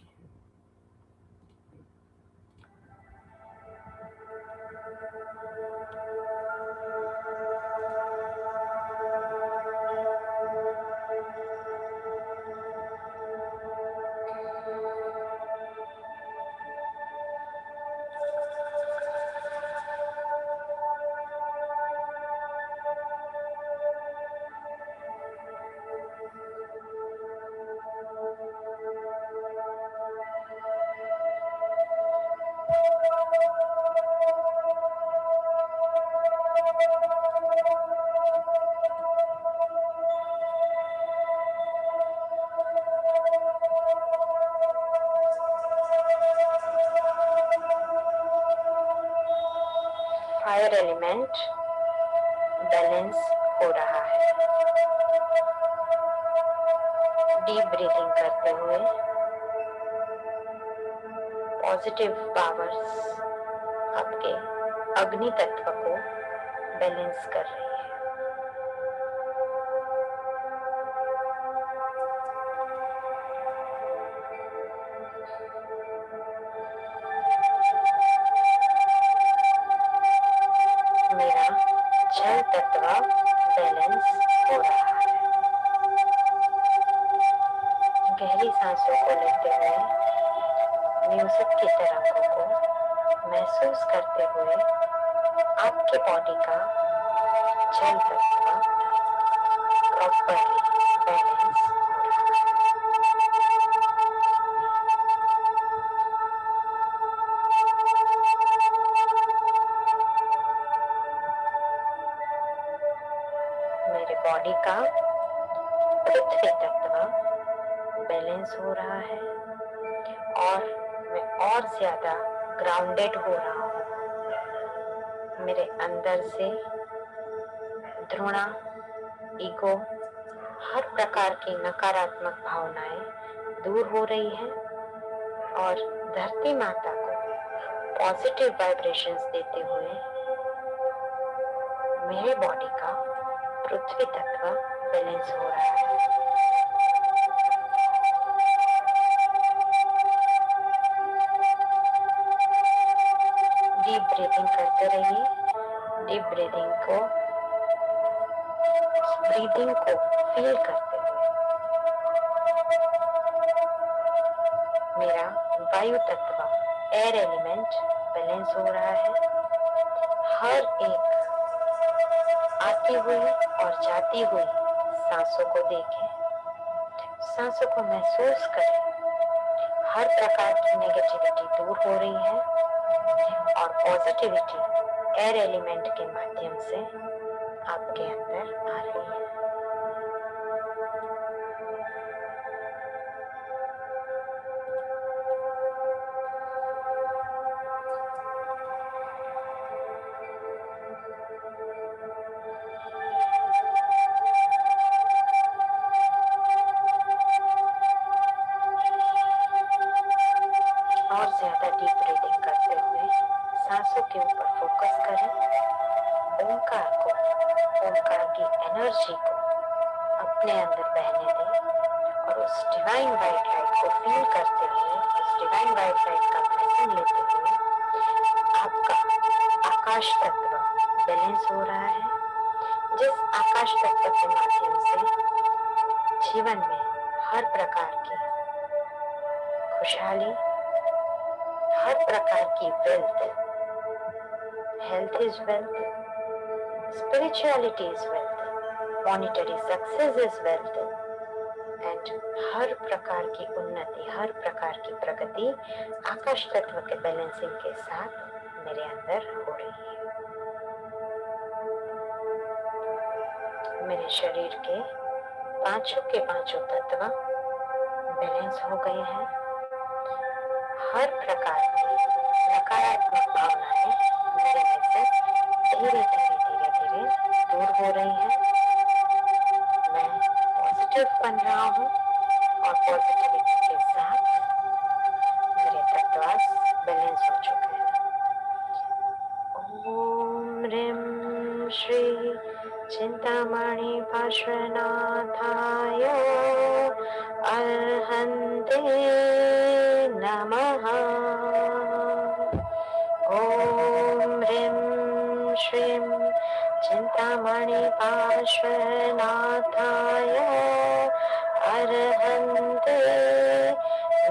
फायर एलिमेंट बैलेंस हो रहा है। डीप ब्रीथिंग करते हुए पॉजिटिव पावर्स आपके अग्नि तत्व को बैलेंस कर रही है। मेरा जल तत्व बैलेंस हो रहा है। गहरी सांसों को लेते हुए म्यूजिक की तरंगों को महसूस करते हुए आपके बॉडी का जल तत्व प्रॉपरली बैलेंस हो रहा है। बॉडी का पृथ्वी तत्व बैलेंस हो रहा है और मैं और ज्यादा ग्राउंडेड हो रहा हूँ। मेरे अंदर से घृणा, ईगो, हर प्रकार की नकारात्मक भावनाएं दूर हो रही है और धरती माता को पॉजिटिव वाइब्रेशंस देते हुए मेरे बॉडी का पृथ्वी तत्व बैलेंस हो रहा है। डीप ब्रीथिंग करते रहिए। डीप ब्रीथिंग को फील करते हुए मेरा वायु तत्व एयर एलिमेंट बैलेंस हो रहा है। हर एक आती हुई और जाती हुई सांसों को देखें, सांसों को महसूस करें। हर प्रकार की नेगेटिविटी दूर हो रही है और पॉजिटिविटी एयर एलिमेंट के माध्यम से आपके अंदर आ रही है। और ज्यादा डीप ब्रीथिंग करते हुए सांसों के ऊपर फोकस करें। ओंकार को, ओंकार की एनर्जी को अपने अंदर बहने दें और उस डिवाइन वाइट लाइट को फील करते हुए, उस डिवाइन वाइट लाइट का ब्लेसिंग लेते हुए आपका आकाश तत्व बैलेंस हो रहा है। जिस आकाश तत्व के माध्यम से जीवन में हर प्रकार की खुशहाली, हर प्रकार की wealth, health is wealth, spirituality is wealth, monetary success is wealth and हर प्रकार की उन्नति, हर प्रकार की प्रगति आकाश तत्व के बैलेंसिंग के साथ मेरे अंदर हो रही है। मेरे शरीर के पांचों के पांचों तत्व बैलेंस हो गए हैं। हर प्रकार की नकारात्मक भावनाएं मेरे में से धीरे धीरे दूर हो रही हैं। मैं पॉजिटिव बन रहा हूँ और पॉजिटिविटी के साथ मेरे तत्व बैलेंस हो चुके हैं। ओम ह्रीं श्री चिंतामणि पार्श्वनाथाय अर्हन्ते नमः। ओम ह्रीं श्रीं चिंतामणि पार्श्वनाथाय अर्हन्ते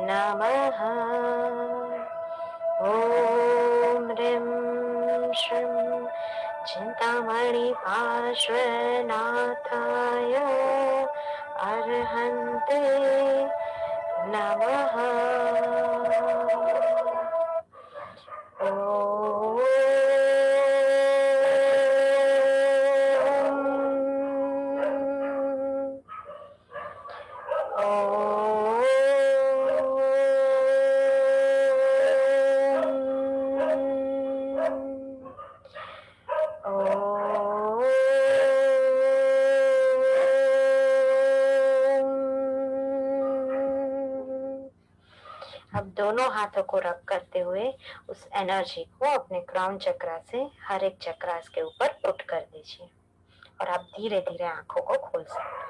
नमः। ओम ह्रीं श्रीं चिंतामणि पार्श्वनाथाय अर्हन्ते नमः। अब दोनों हाथों को रब करते हुए उस एनर्जी को अपने क्राउन चक्रा से हर एक चक्रास के ऊपर पुट कर दीजिए और आप धीरे धीरे आंखों को खोल सकते हैं।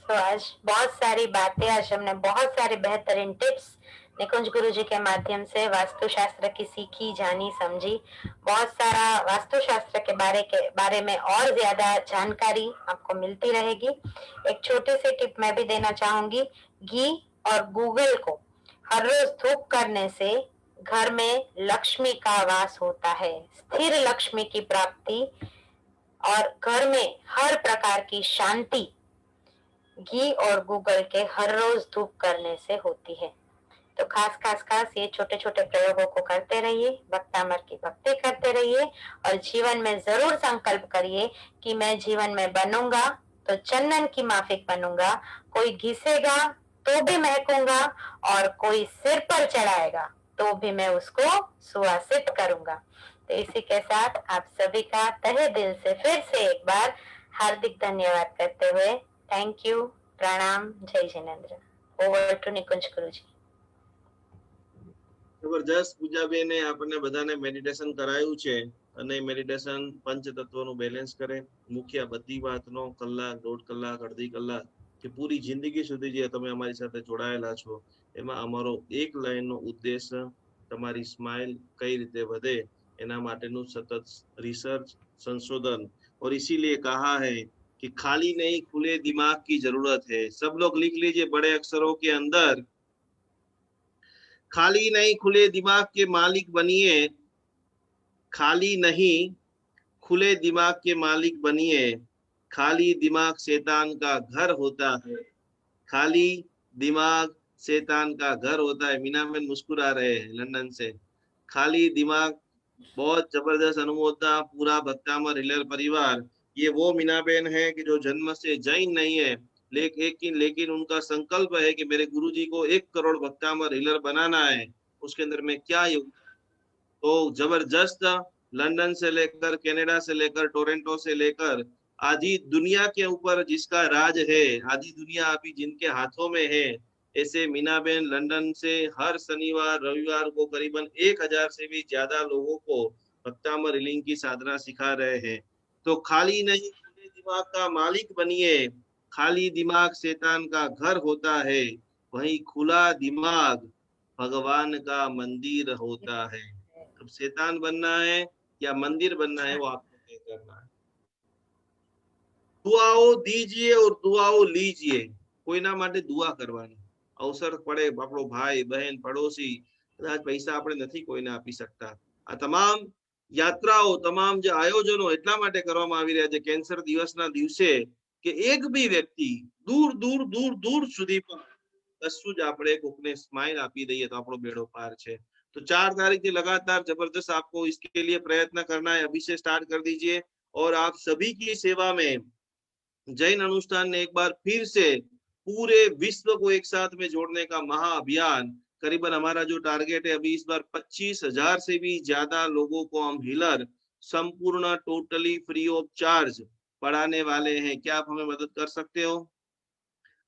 तो आज बहुत सारी बातें, आज हमने बहुत सारे बेहतरीन टिप्स निकुंज गुरुजी के माध्यम से वास्तुशास्त्र की सीखी, जानी, समझी। बहुत सारा वास्तुशास्त्र के बारे में और ज्यादा जानकारी आपको मिलती रहेगी। एक छोटी सी टिप मैं भी देना चाहूंगी। घी और गूगल को हर रोज धूप करने से घर में लक्ष्मी का वास होता है, स्थिर लक्ष्मी की प्राप्ति और घर में हर प्रकार की शांति घी और गूगल के हर रोज धूप करने से होती है। तो खास ये छोटे छोटे प्रयोगों को करते रहिए, भक्तामर की भक्ति करते रहिए और जीवन में जरूर संकल्प करिए कि मैं जीवन में बनूंगा तो चंदन की माफिक बनूंगा, कोई घिसेगा तो भी महकूंगा और कोई सिर पर चढ़ाएगा तो भी मैं उसको सुवासित करूंगा। तो इसी के साथ आप सभी का तहे दिल से फिर से एक बार हार्दिक धन्यवाद करते हुए थैंक यू, प्रणाम, जय जिनेन्द्र। ओवर टू निकुंज गुरु जी। જબરજસ્ત પૂજાબેને આપણને બધાને મેડિટેશન કરાયું છે અને મેડિટેશન પંચતત્વનું બેલેન્સ કરે. મુખ્ય બધી વાતનો કલાક, 1.5 કલાક, અડધી કલાક કે પૂરી જિંદગી સુધી જે તમે અમારી સાથે જોડાયેલા છો એમાં અમારો એક લાઈનનો ઉદ્દેશ તમારી સ્માઇલ કઈ રીતે વધે એના માટેનું સતત રિસર્ચ, સંશોધન. और इसीलिए कहा है कि खाली नहीं खुले दिमाग की जरूरत है. सब लोग लिख लीजिए बड़े अक्षरों के अंदर, खाली नहीं खुले दिमाग के मालिक बनिए, खाली नहीं खुले दिमाग के मालिक बनिए, खाली दिमाग शैतान का घर होता है, खाली दिमाग शैतान का घर होता है. मीनाबेन मुस्कुरा रहे हैं लंदन से. खाली दिमाग, बहुत जबरदस्त अनुमोदना पूरा भक्तामर हिलर परिवार. ये वो मीनाबेन है कि जो जन्म से जैन नहीं है, लेकिन उनका संकल्प है कि मेरे गुरुजी को 1 करोड़ भक्तामर हिलर बनाना है. उसके अंदर में क्या योगदान. तो जबरदस्त. लंदन से लेकर, कनाडा से लेकर, टोरंटो से लेकर आधी दुनिया के ऊपर जिसका राज है, आधी दुनिया अभी जिनके हाथों में है, ऐसे मीनाबेन लंदन से हर शनिवार रविवार को करीबन 1000 से भी ज्यादा लोगों को भक्तामर हीलिंग की साधना सिखा रहे हैं. तो खाली नहीं खुले दिमाग का मालिक बनिए, खाली दिमाग शैतान का घर होता है, वही खुला दिमाग भगवान का मंदिर होता है. अब शैतान बनना है या मंदिर बनना है वो आपको तय करना है. दुआओ दीजिए और दुआओ लीजिए. કોઈના માટે દુઆ કરવાની. અવસર પડે આપણો ભાઈ બહેન પડોશી કદાચ પૈસા આપણે નથી કોઈને આપી શકતા. આ તમામ યાત્રાઓ, તમામ જે આયોજનો એટલા માટે કરવામાં આવી રહ્યા છે કેન્સર દિવસના દિવસે કે એક બી વ્યક્તિ દૂર દૂર દૂર દૂર સુધી પણ કશું જ આપણે કોકને સ્માઇલ આપી દઈએ તો આપણો બેડો પાર છે. तो 4 तारीख से लगातार जबरदस्त आपको इसके लिए प्रयत्न करना है. अभी से स्टार्ट कर दीजिए. और आप सभी की सेवा में जैन अनुष्ठान ने एक बार फिर से पूरे विश्व को एक साथ में जोड़ने का महाअभियान. करीबन हमारा जो टारगेट है अभी इस बार 25,000 से भी ज्यादा लोगों को हम हीलर संपूर्ण टोटली फ्री ऑफ चार्ज पढ़ाने वाले हैं. क्या आप हमें मदद कर सकते हो?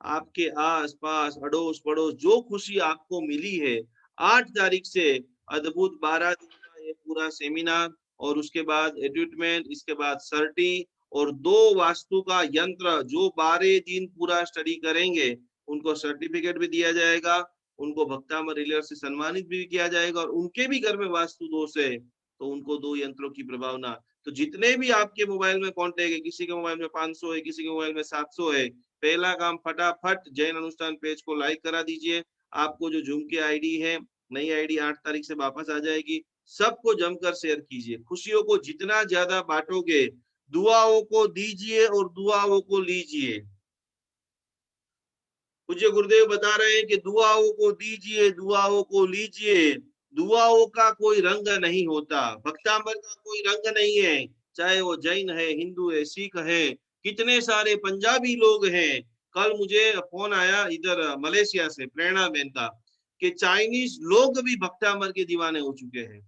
आपके आस पास अड़ोस पड़ोस जो खुशी आपको मिली है, 8 तारीख से अद्भुत 12 दिन का ये पूरा सेमिनार और उसके बाद एडवर्टाइजमेंट, इसके बाद सर्टी और 2 वास्तु का यंत्र जो 12 दिन पूरा स्टडी करेंगे उनको सर्टिफिकेट भी दिया जाएगा, उनको भक्तामर हीलर से सम्मानित भी किया जाएगा. और उनके भी घर में वास्तु दोष है तो उनको 2 यंत्रों की प्रभावना. तो जितने भी आपके मोबाइल में कॉन्टेक्ट है, किसी के मोबाइल में 500 है, किसी के मोबाइल में 700 है, पहला काम फटाफट जैन अनुष्ठान पेज को लाइक करा दीजिए. आपको जो जूम की आईडी है, नई आईडी 8 तारीख से वापस आ जाएगी. सबको जमकर शेयर कीजिए. खुशियों को जितना ज्यादा बांटोगे, दुआओं को दीजिए और दुआओं को लीजिए. पूज्य गुरुदेव बता रहे हैं कि दुआओं को दीजिए, दुआओं को लीजिए. दुआओं का कोई रंग नहीं होता, भक्तामर का कोई रंग नहीं है, चाहे वो जैन है, हिंदू है, सिख है, कितने सारे पंजाबी लोग हैं. कल मुझे फोन आया इधर मलेशिया से प्रेरणा बेन का कि चाइनीज लोग भी भक्तामर के दीवाने हो चुके हैं.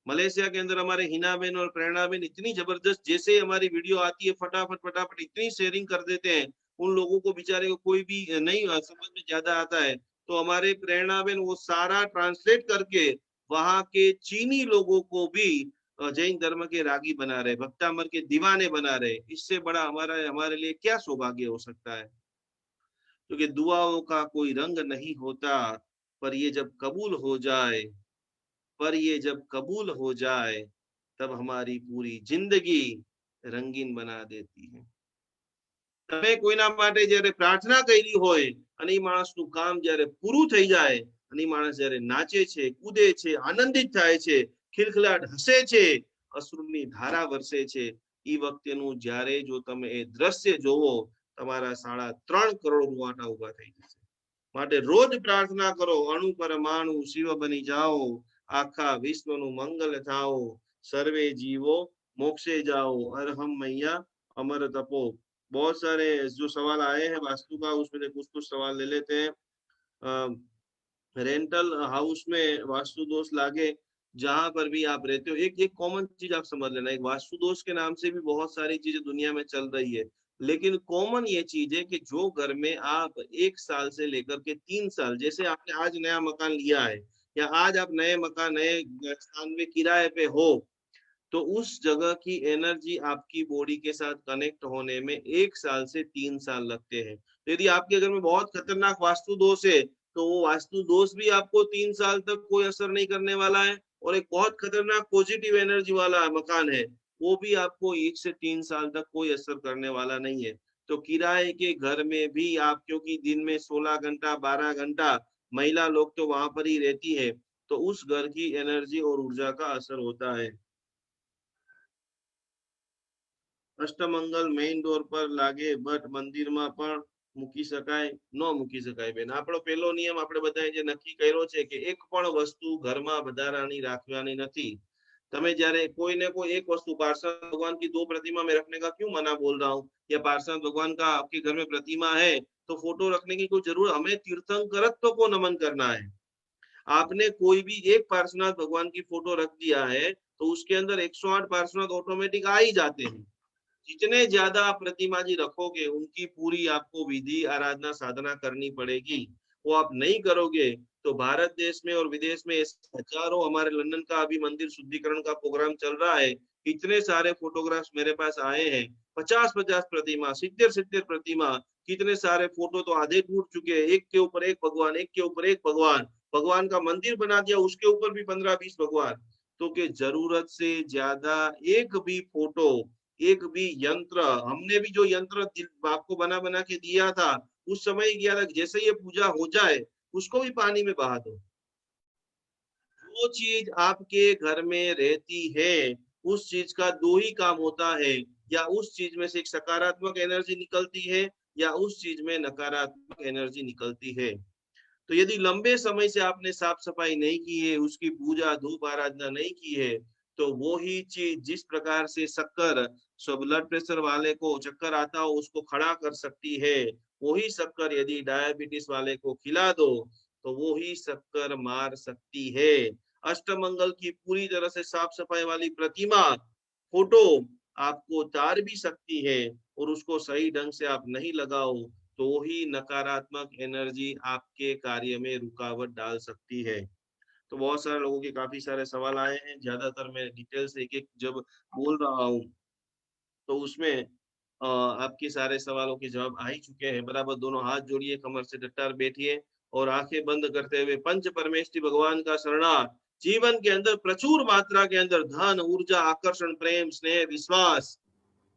मलेशिया के अंदर हमारे हिना बेन और प्रेरणा बेन इतनी जबरदस्त, जैसे हमारी वीडियो आती है फटाफट फटाफट इतनी शेयरिंग कर देते हैं. उन लोगों को बेचारे को कोई भी नहीं समझ में ज्यादा आता है तो हमारे प्रेरणा बेन वो सारा ट्रांसलेट करके वहां के चीनी लोगों को भी जैन धर्म के रागी बना रहे, भक्तामर के दीवाने बना रहे. इससे बड़ा हमारे लिए क्या सौभाग्य हो सकता है. क्योंकि दुआओं का कोई रंग नहीं होता, पर ये जब कबूल हो जाए तब हमारी पूरी जिंदगी रंगीन बना देती है. તમે કોઈના માટે જ્યારે પ્રાર્થના કરી હોય અને એ માણસનું કામ જ્યારે પૂરું થઈ જાય અને એ માણસ જ્યારે નાચે છે, કૂદે છે, આનંદિત થાય છે, ખિલખિલાટ હસે છે, અશ્રુની ધારા વરસે છે, એ વખતેનું જ્યારે જો તમે એ દ્રશ્ય જોવો તમારા 3.5 કરોડ રૂવાટા ઉભા થઈ જશે. માટે રોજ પ્રાર્થના કરો, અણુ પરમાણુ શિવ બની જાઓ, આખા વિશ્વનું મંગલ થાઓ, सर्वे जीवो मोक्षे जाओ, अरहम मैया अमर तपो। बहुत सारे जो सवाल आए हैं वास्तु का, उसमें से कुछ सवाल ले लेते हैं। रेंटल हाउस में वास्तु दोष लागे, जहां पर भी आप रहते हो, एक कॉमन चीज आप समझ लेना, एक वास्तु दोष के नाम से भी बहुत सारी चीजें दुनिया में चल रही है, लेकिन कॉमन ये चीज है कि जो घर में आप 1 साल से लेकर के 3 साल, जैसे आपने आज नया मकान लिया है या आज आप नए मकान नए स्थान में किराए पे हो, तो उस जगह की एनर्जी आपकी बॉडी के साथ कनेक्ट होने में 1 साल से 3 साल लगते हैं। तो यदि आपके घर में बहुत खतरनाक वास्तु दोष है, तो वो वास्तु दोष भी आपको 3 साल तक कोई असर नहीं करने वाला है, और एक बहुत खतरनाक पॉजिटिव एनर्जी वाला मकान है, वो भी आपको 1 से 3 साल तक कोई असर करने वाला नहीं है। तो किराए के घर में भी आप, क्योंकि दिन में 16 घंटा 12 घंटा महिला लोग तो वहां पर ही रहती है, तो उस घर की एनर्जी और ऊर्जा का असर होता है। अष्टमंगल मेन डोर पर लागे बट मंदिर में पण મૂકી શકાય? ન મૂકી શકાય બેન. આપણો પહેલો નિયમ આપણે બધાએ જે નક્કી કર્યો છે કે એક પણ વસ્તુ ઘરમાં વધારાની રાખવાની નથી। તમે જ્યારે कोई ने कोई एक वस्तु, पार्षद भगवान की 2 प्रतिमा में रखने का क्यों मना बोल रहा हूँ, या पार्षद भगवान का आपके घर में प्रतिमा है तो फोटो रखने की कोई जरूरत, हमें तीर्थंकरत्व को नमन करना है। आपने कोई भी एक पार्श्वनाथ भगवान की फोटो रख दिया है तो उसके अंदर 108 पार्श्वनाथ ऑटोमेटिक आ ही जाते हैं। जितने ज्यादा आप प्रतिमा जी रखोगे, उनकी पूरी आपको विधि आराधना साधना करनी पड़ेगी। वो आप नहीं करोगे तो भारत देश में और विदेश में हजारों, हमारे लंदन का अभी मंदिर शुद्धिकरण का प्रोग्राम चल रहा है, इतने सारे फोटोग्राफ्स मेरे पास आए हैं, 50-50 प्रतिमा, 70-70 प्रतिमा, कितने सारे फोटो तो आधे टूट चुके हैं, एक के ऊपर एक भगवान, एक के ऊपर एक भगवान, भगवान का मंदिर बना दिया, उसके ऊपर भी 15-20 भगवान। तो के जरूरत से ज्यादा एक भी फोटो, एक भी यंत्र, हमने भी जो यंत्र आपको बना बना के दिया था उस समय किया था, जैसे ये पूजा हो जाए उसको भी पानी में बहा दो। जो चीज आपके घर में रहती है उस चीज का 2 ही काम होता है, या उस चीज में से एक सकारात्मक एनर्जी निकलती है या उस चीज में नकारात्मक एनर्जी निकलती है। तो यदि लंबे समय से आपने साफ सफाई नहीं की है, उसकी पूजा धूप आराधना नहीं की है, तो वो ही चीज, जिस प्रकार से शक्कर ब्लड प्रेशर वाले को चक्कर आता हो उसको खड़ा कर सकती है, वही शक्कर यदि डायबिटीज वाले को खिला दो तो वो ही शक्कर मार सकती है। अष्टमंगल की पूरी तरह से साफ सफाई वाली प्रतिमा, फोटो आपको तार भी सकती है, और उसको सही ढंग से आप नहीं लगाओ तो ही नकारात्मक एनर्जी आपके कार्य में रुकावट डाल सकती है। तो बहुत सारे लोगों के काफी सारे सवाल आए हैं, ज्यादातर मैं डिटेल से एक एक जब बोल रहा हूँ तो उसमें आपके सारे सवालों के जवाब आ ही चुके हैं। बराबर दोनों हाथ जोड़िए, कमर से डट्टार बैठिए और आंखें बंद करते हुए पंच परमेष्टि भगवान का शरणार्थ, जीवन के अंदर प्रचुर मात्रा के अंदर धन ऊर्जा आकर्षण प्रेम स्नेह विश्वास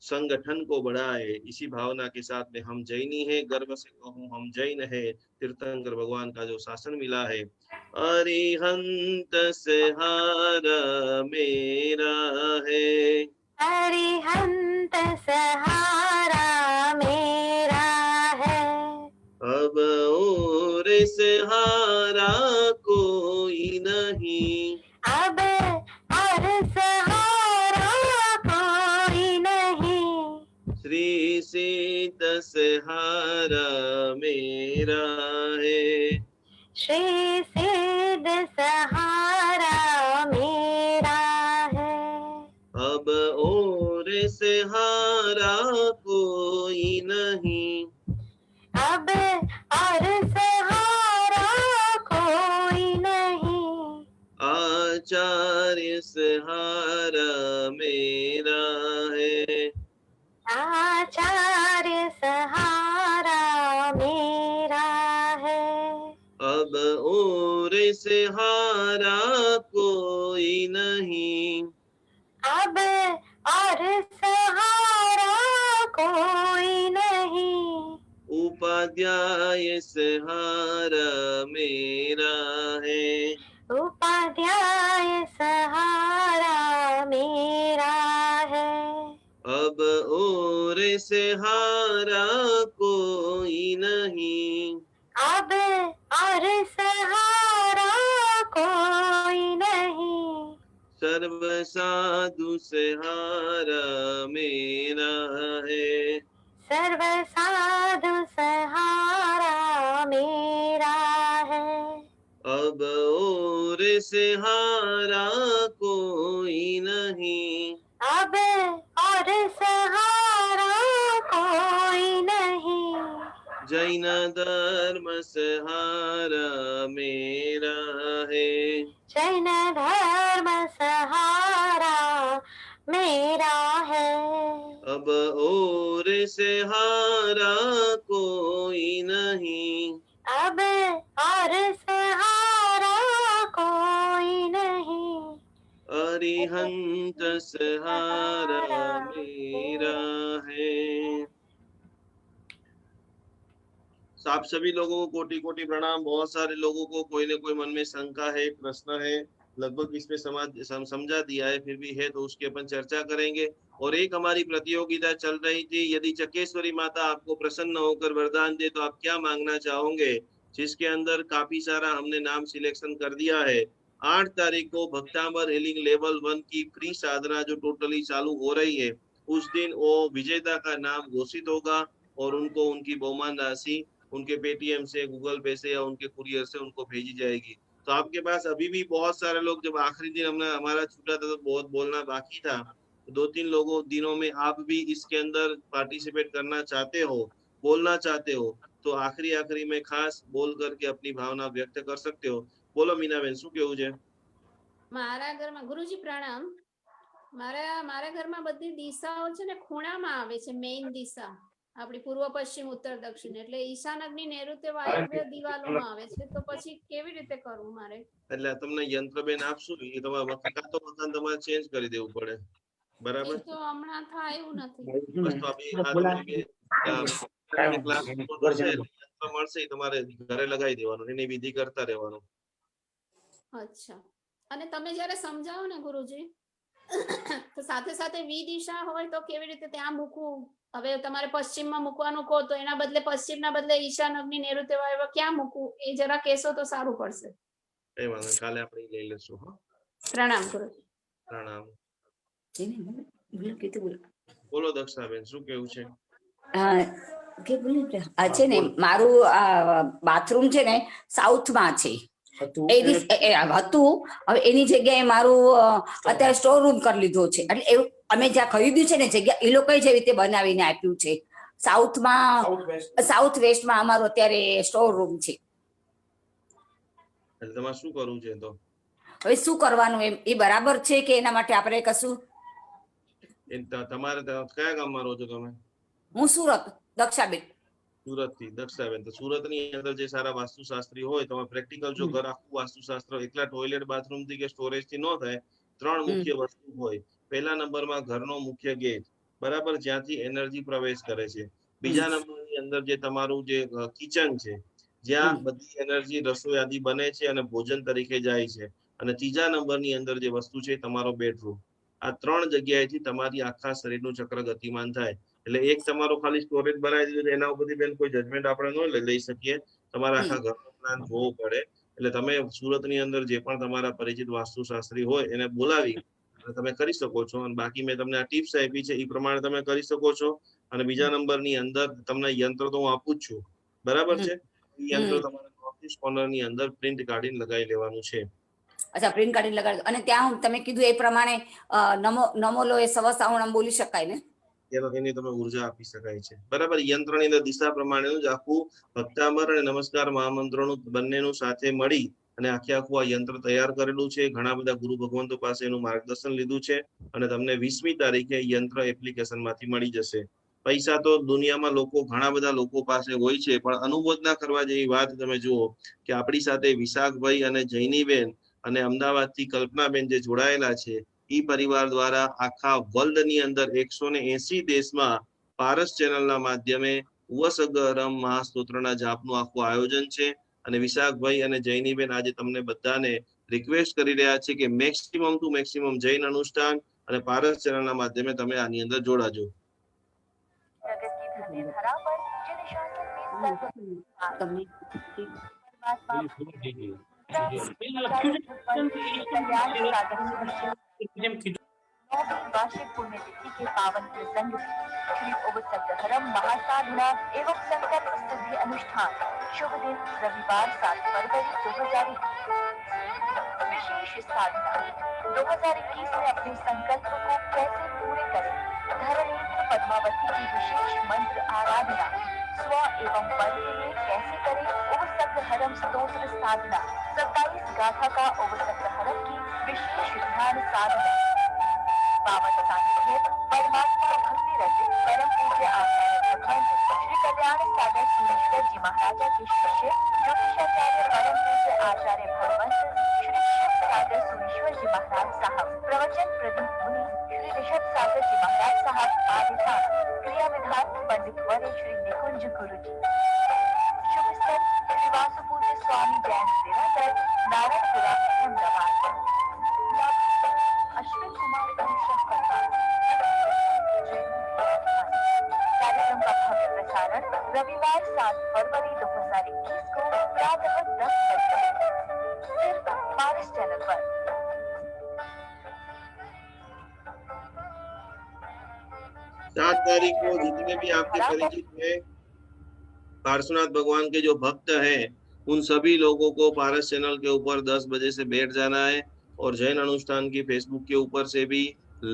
संगठन को बढ़ाए। इसी भावना के साथ में हम जैनी है, गर्व से कहूं हम जैन है, तीर्थंकर भगवान का जो शासन मिला है, अरिहंत सहारा मेरा है, अरिहंत सहारा मेरा है, अब और सहारा कोई नहीं, अब और सहारा कोई नहीं, श्री सीत सहारा मेरा है, श्री सिद्ध सहारा मेरा है, अब और सहारा कोई नहीं, अब और सहारा कोई नहीं, आचार्य सहारा मेरा है, आचार्य सहारा मेरा है, अब और सहारा कोई नहीं, अब और सहारा कोई नहीं, उपाध्याय सहारा मेरा है, उपाध्याय सहारा मेरा है, अब और सहारा कोई नहीं, अब और सहारा कोई नहीं, सर्व साधु सहारा मेरा है। सर्व साधु सहारा मेरा है। अब और सहारा कोई नहीं, अब और सहारा कोई नहीं, जैन धर्म सहारा मेरा है। जैन धर्म सहारा मेरा है। अब और सहारा कोई नहीं, अब और सहारा कोई नहीं, अरिहंत सहारा मेरा है। आप सभी लोगों को कोटि कोटि प्रणाम। बहुत सारे लोगों को कोई न कोई मन में शंका है, प्रश्न है, लगभग इसमें समझा दिया है, फिर भी है तो उसकी अपन चर्चा करेंगे। और एक हमारी प्रतियोगिता चल रही थी, यदि चकेश्वरी माता आपको प्रसन्न होकर वरदान दे तो आप क्या मांगना चाहोगे, जिसके अंदर काफी सारा हमने नाम सिलेक्शन कर दिया है। 8 तारीख को भक्तांबर हीलिंग लेवल 1 की फ्री साधना जो टोटली चालू हो रही है, उस दिन वो विजेता का नाम घोषित होगा और उनको उनकी बहुमान राशि उनके पेटीएम से, गूगल पे से या उनके कुरियर से उनको भेजी जाएगी। तो आपके पास अभी भी बहुत सारे लोग, जब आखिरी दिन हमने हमारा छूटा था तो बहुत बोलना बाकी था, 2-3 दिनों में आप भी इसके अंदर पार्टिसिपेट करना चाहते हो, बोलना चाहते हो, तो आखिरी में खास बोल करके अपनी भावना व्यक्त कर सकते हो। बोलो मीनाबेन, શું કેવું છે? મારા ઘરમાં ગુરુજી પ્રણામ. મારા ઘરમાં બધી દિશાઓ છે ને ખૂણામાં આવે છે. મેઇન દિશા આપણી પૂર્વ પશ્ચિમ ઉત્તર દક્ષિણ, એટલે ઈશાન અગ્નિ નૈઋત્ય વાયવ્ય દિવાલોમાં આવે છે. તો પછી કેવી રીતે કરવું મારે? એટલે તમને યંત્રબેન આપશું, એ તમારે કાતો મકાન તમારે ચેન્જ કરી દેવું પડે, બરાબર? એ તો હમણાં થાય એવું નથી. બસ તો મળશે, તમારે ઘરે લગાવી દેવાનું, એની વિધિ કરતા રહેવાનું. અચ્છા. અને તમે જ્યારે સમજાવો ને ગુરુજી, તો સાથે સાથે વી દિશા હોય તો કેવી રીતે ત્યાં મૂકવું? હવે તમારે પશ્ચિમમાં મૂકવાનું કહો તો એના બદલે પશ્ચિમના બદલે ઈશાન અગ્નિ નૈઋત્ય વાયવ્ય ક્યાં મૂકવું, એ જરા કહેશો તો સારું પડશે. કઈ વાંધો, કાલે આપણે લઈ લેશું. હા, પ્રણામ ગુરુજી. પ્રણામ. બોલો દક્ષાબેન, શું કેવું છે? છે ને મારું બાથરૂમ છે ને સાઉથમાં છે, હતું. હવે એની જગ્યાએ મારું અત્યારે સ્ટોર રૂમ કરી લીધો છે. એટલે એવું અમે જ્યાં ખરીદ્યું છે ને જગ્યા, એ લોકોએ જે રીતે બનાવીને આપ્યું છે, સાઉથ વેસ્ટમાં અમારું અત્યારે સ્ટોર રૂમ છે. એટલે તમારે શું કરવું છે? તો હવે શું કરવાનું, એ બરાબર છે કે એના માટે આપણે કશું? તમારે કયા ગામમાં રહો છો તમે? હું સુરત, દક્ષાબેન. સુરત થી દક્ષાબેન. તો સુરત ની અંદર જે સારા વાસ્તુશાસ્ત્રી હોય, તમે પ્રેક્ટિકલ જો ઘર આખું વાસ્તુશાસ્ત્ર એકલા ટોયલેટ બાથરૂમ થી કે સ્ટોરેજ થી ન થાય, 3 મુખ્ય વસ્તુ હોય. પહેલા નંબરમાં ઘરનો મુખ્ય ગેટ, બરાબર, જ્યાંથી એનર્જી પ્રવેશ કરે છે. બીજા નંબરની અંદર જે તમારું જે કિચન છે, જ્યાં બધી એનર્જી રસોઈ બને છે અને ભોજન તરીકે જાય છે. અને ત્રીજા નંબરની અંદર જે વસ્તુ છે તમારો બેડરૂમ. આ 3 જગ્યાએથી તમારી આખા શરીરનું ચક્ર ગતિમાન થાય. એટલે એક તમારો ખાલી સ્ટોરેજ બનાવી દીધું એના ઉપરથી બેન કોઈ જજમેન્ટ આપણે ન લઈ શકીએ. તમારા આખા ઘરનો પ્લાન જોવો પડે. એટલે તમે સુરતની અંદર જે પણ તમારા પરિચિત વાસ્તુશાસ્ત્રી હોય એને બોલાવી અને તમે કરી શકો છો. અને બાકી મેં તમને આ ટિપ્સ આપી છે એ પ્રમાણે તમે કરી શકો છો. અને બીજા નંબરની અંદર તમને યંત્ર તો હું આપું જ છું, બરાબર છે? એ યંત્ર તમારે નોર્થ કોર્નર ની અંદર પ્રિન્ટ કાઢીને લગાવી લેવાનું છે. અચ્છા, પ્રિન્ટ કાઢીને લગાડી. અને ત્યાં તમે કીધું એ પ્રમાણે નમો લો એ સવસાવણ બોલી શકાય ને? એની તમે ઉર્જા આપી શકાય છે, બરાબર. યંત્રની અંદર દિશા પ્રમાણેનું જ આખું ભક્તામર અને નમસ્કાર મહામંત્રોનું બંનેનું સાથે મળી અને આખું આ યંત્ર તૈયાર કરેલું છે. ઘણા બધા ગુરુ ભગવંતો પાસે એનું માર્ગદર્શન લીધું છે અને તમને 20મી તારીખે યંત્ર એપ્લિકેશન માંથી મળી જશે. પૈસા તો દુનિયામાં ઘણા બધા લોકો પાસે હોય છે, પણ અનુમોદના કરવા જેવી વાત તમે જુઓ કે આપણી સાથે વિશાખભાઈ અને જૈનીબેન અને અમદાવાદથી કલ્પનાબેન જે જોડાયેલા છે, ઈ પરિવાર દ્વારા આખા વર્લ્ડ ની અંદર 180 દેશમાં પારસ ચેનલના માધ્યમે ઉવસગરમ મહાસ્તોત્રના જાપનું આખું આયોજન છે. અને વિશાખભાઈ અને જૈનીબેન આજે તમને બધાને રિક્વેસ્ટ કરી રહ્યા છે કે મેક્સિમમ ટુ મેક્સિમમ જૈન અનુષ્ઠાન અને પારસ ચેનલના માધ્યમે તમે આની અંદર જોડાજો. प्रगति धन्य धरा पर जिन शासन में सर्व તમને कल्याण सागर सुनिश्चित वार्षिक पुण्यतिथि के पावन प्रसंग श्री ओवसकहरम महासाधना एवं संकल्प सिद्धि अनुष्ठान शुभ दिन रविवार 7 फरवरी 2021 विशेष साधना 2021 में अपने संकल्प को कैसे पूरे करें। धरणेन्द्र पद्मावती की विशेष मंत्र आराधना स्व एवं बल के लिए कैसे करें। ओवसकहरम स्तोत्र साधना 27 गाथा का ओवसकहरम की विशेष ध्यान साधना पावन सानिध्य परमात्मा भक्ति रचित परम पूज्य आचार्य भगवान श्री कल्याण सागर सुरेश्वर जी महाराजा के शिष्य ज्योतिषाचार्य परम पूज्य आचार्य भगवान श्री शिव सागर सुरेश्वर जी महाराज साहब प्रवचन प्रदीप मुनि श्री ऋषभ सागर जी महाराज साहब आदिता क्रिया विधान पंडित वर्य श्री निकुंज गुरु जी शुभ स्थल श्री वासुपूज्य स्वामी जैन सेवादल नारायणपुरा अहमदाबाद अश्विन कुमार कार्यक्रम का भव्य प्रसारण रविवार 7 फरवरी 2021 को प्रातः 10 बजे सिर्फ पारस चैनल पर। 7 तारीख को जितने भी आपके परिचित हैं पार्श्वनाथ भगवान के जो भक्त हैं उन सभी लोगों को पारस चैनल के ऊपर 10 बजे से बैठ जाना है। और जैन अनुष्ठान की फेसबुक के ऊपर से भी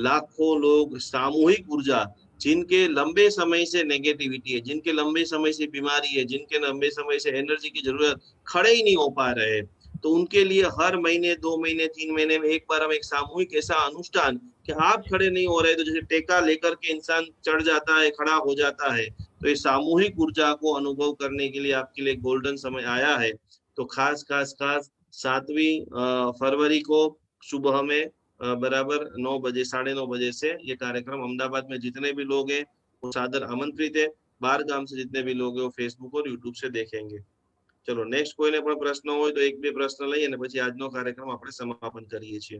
लाखों लोग सामूहिक ऊर्जा जिनके लंबे समय से नेगेटिविटी है, जिनके लंबे समय से बीमारी है, जिनके लंबे समय से एनर्जी की जरूरत, खड़े ही नहीं हो पा रहे, तो उनके लिए हर महीने 2 महीने 3 महीने में एक बार हम एक सामूहिक ऐसा अनुष्ठान कि आप खड़े नहीं हो रहे तो जैसे टेका लेकर के इंसान चढ़ जाता है, खड़ा हो जाता है, तो इस सामूहिक ऊर्जा को अनुभव करने के लिए आपके लिए गोल्डन समय आया है। तो खास 7वीं फरवरी को सुबह में बराबर 9 बजे 9:30 बजे से ये कार्यक्रम अहमदाबाद में जितने भी लोग हैं वो सादर आमंत्रित है। बाहर गाम से जितने भी लोग हैं वो फेसबुक और यूट्यूब से देखेंगे। चलो नेक्स्ट कोઈને પણ પ્રશ્ન હોય તો એક બે પ્રશ્ન લઈએ અને પછી આજનો કાર્યક્રમ આપણે સમાપન કરીએ છીએ।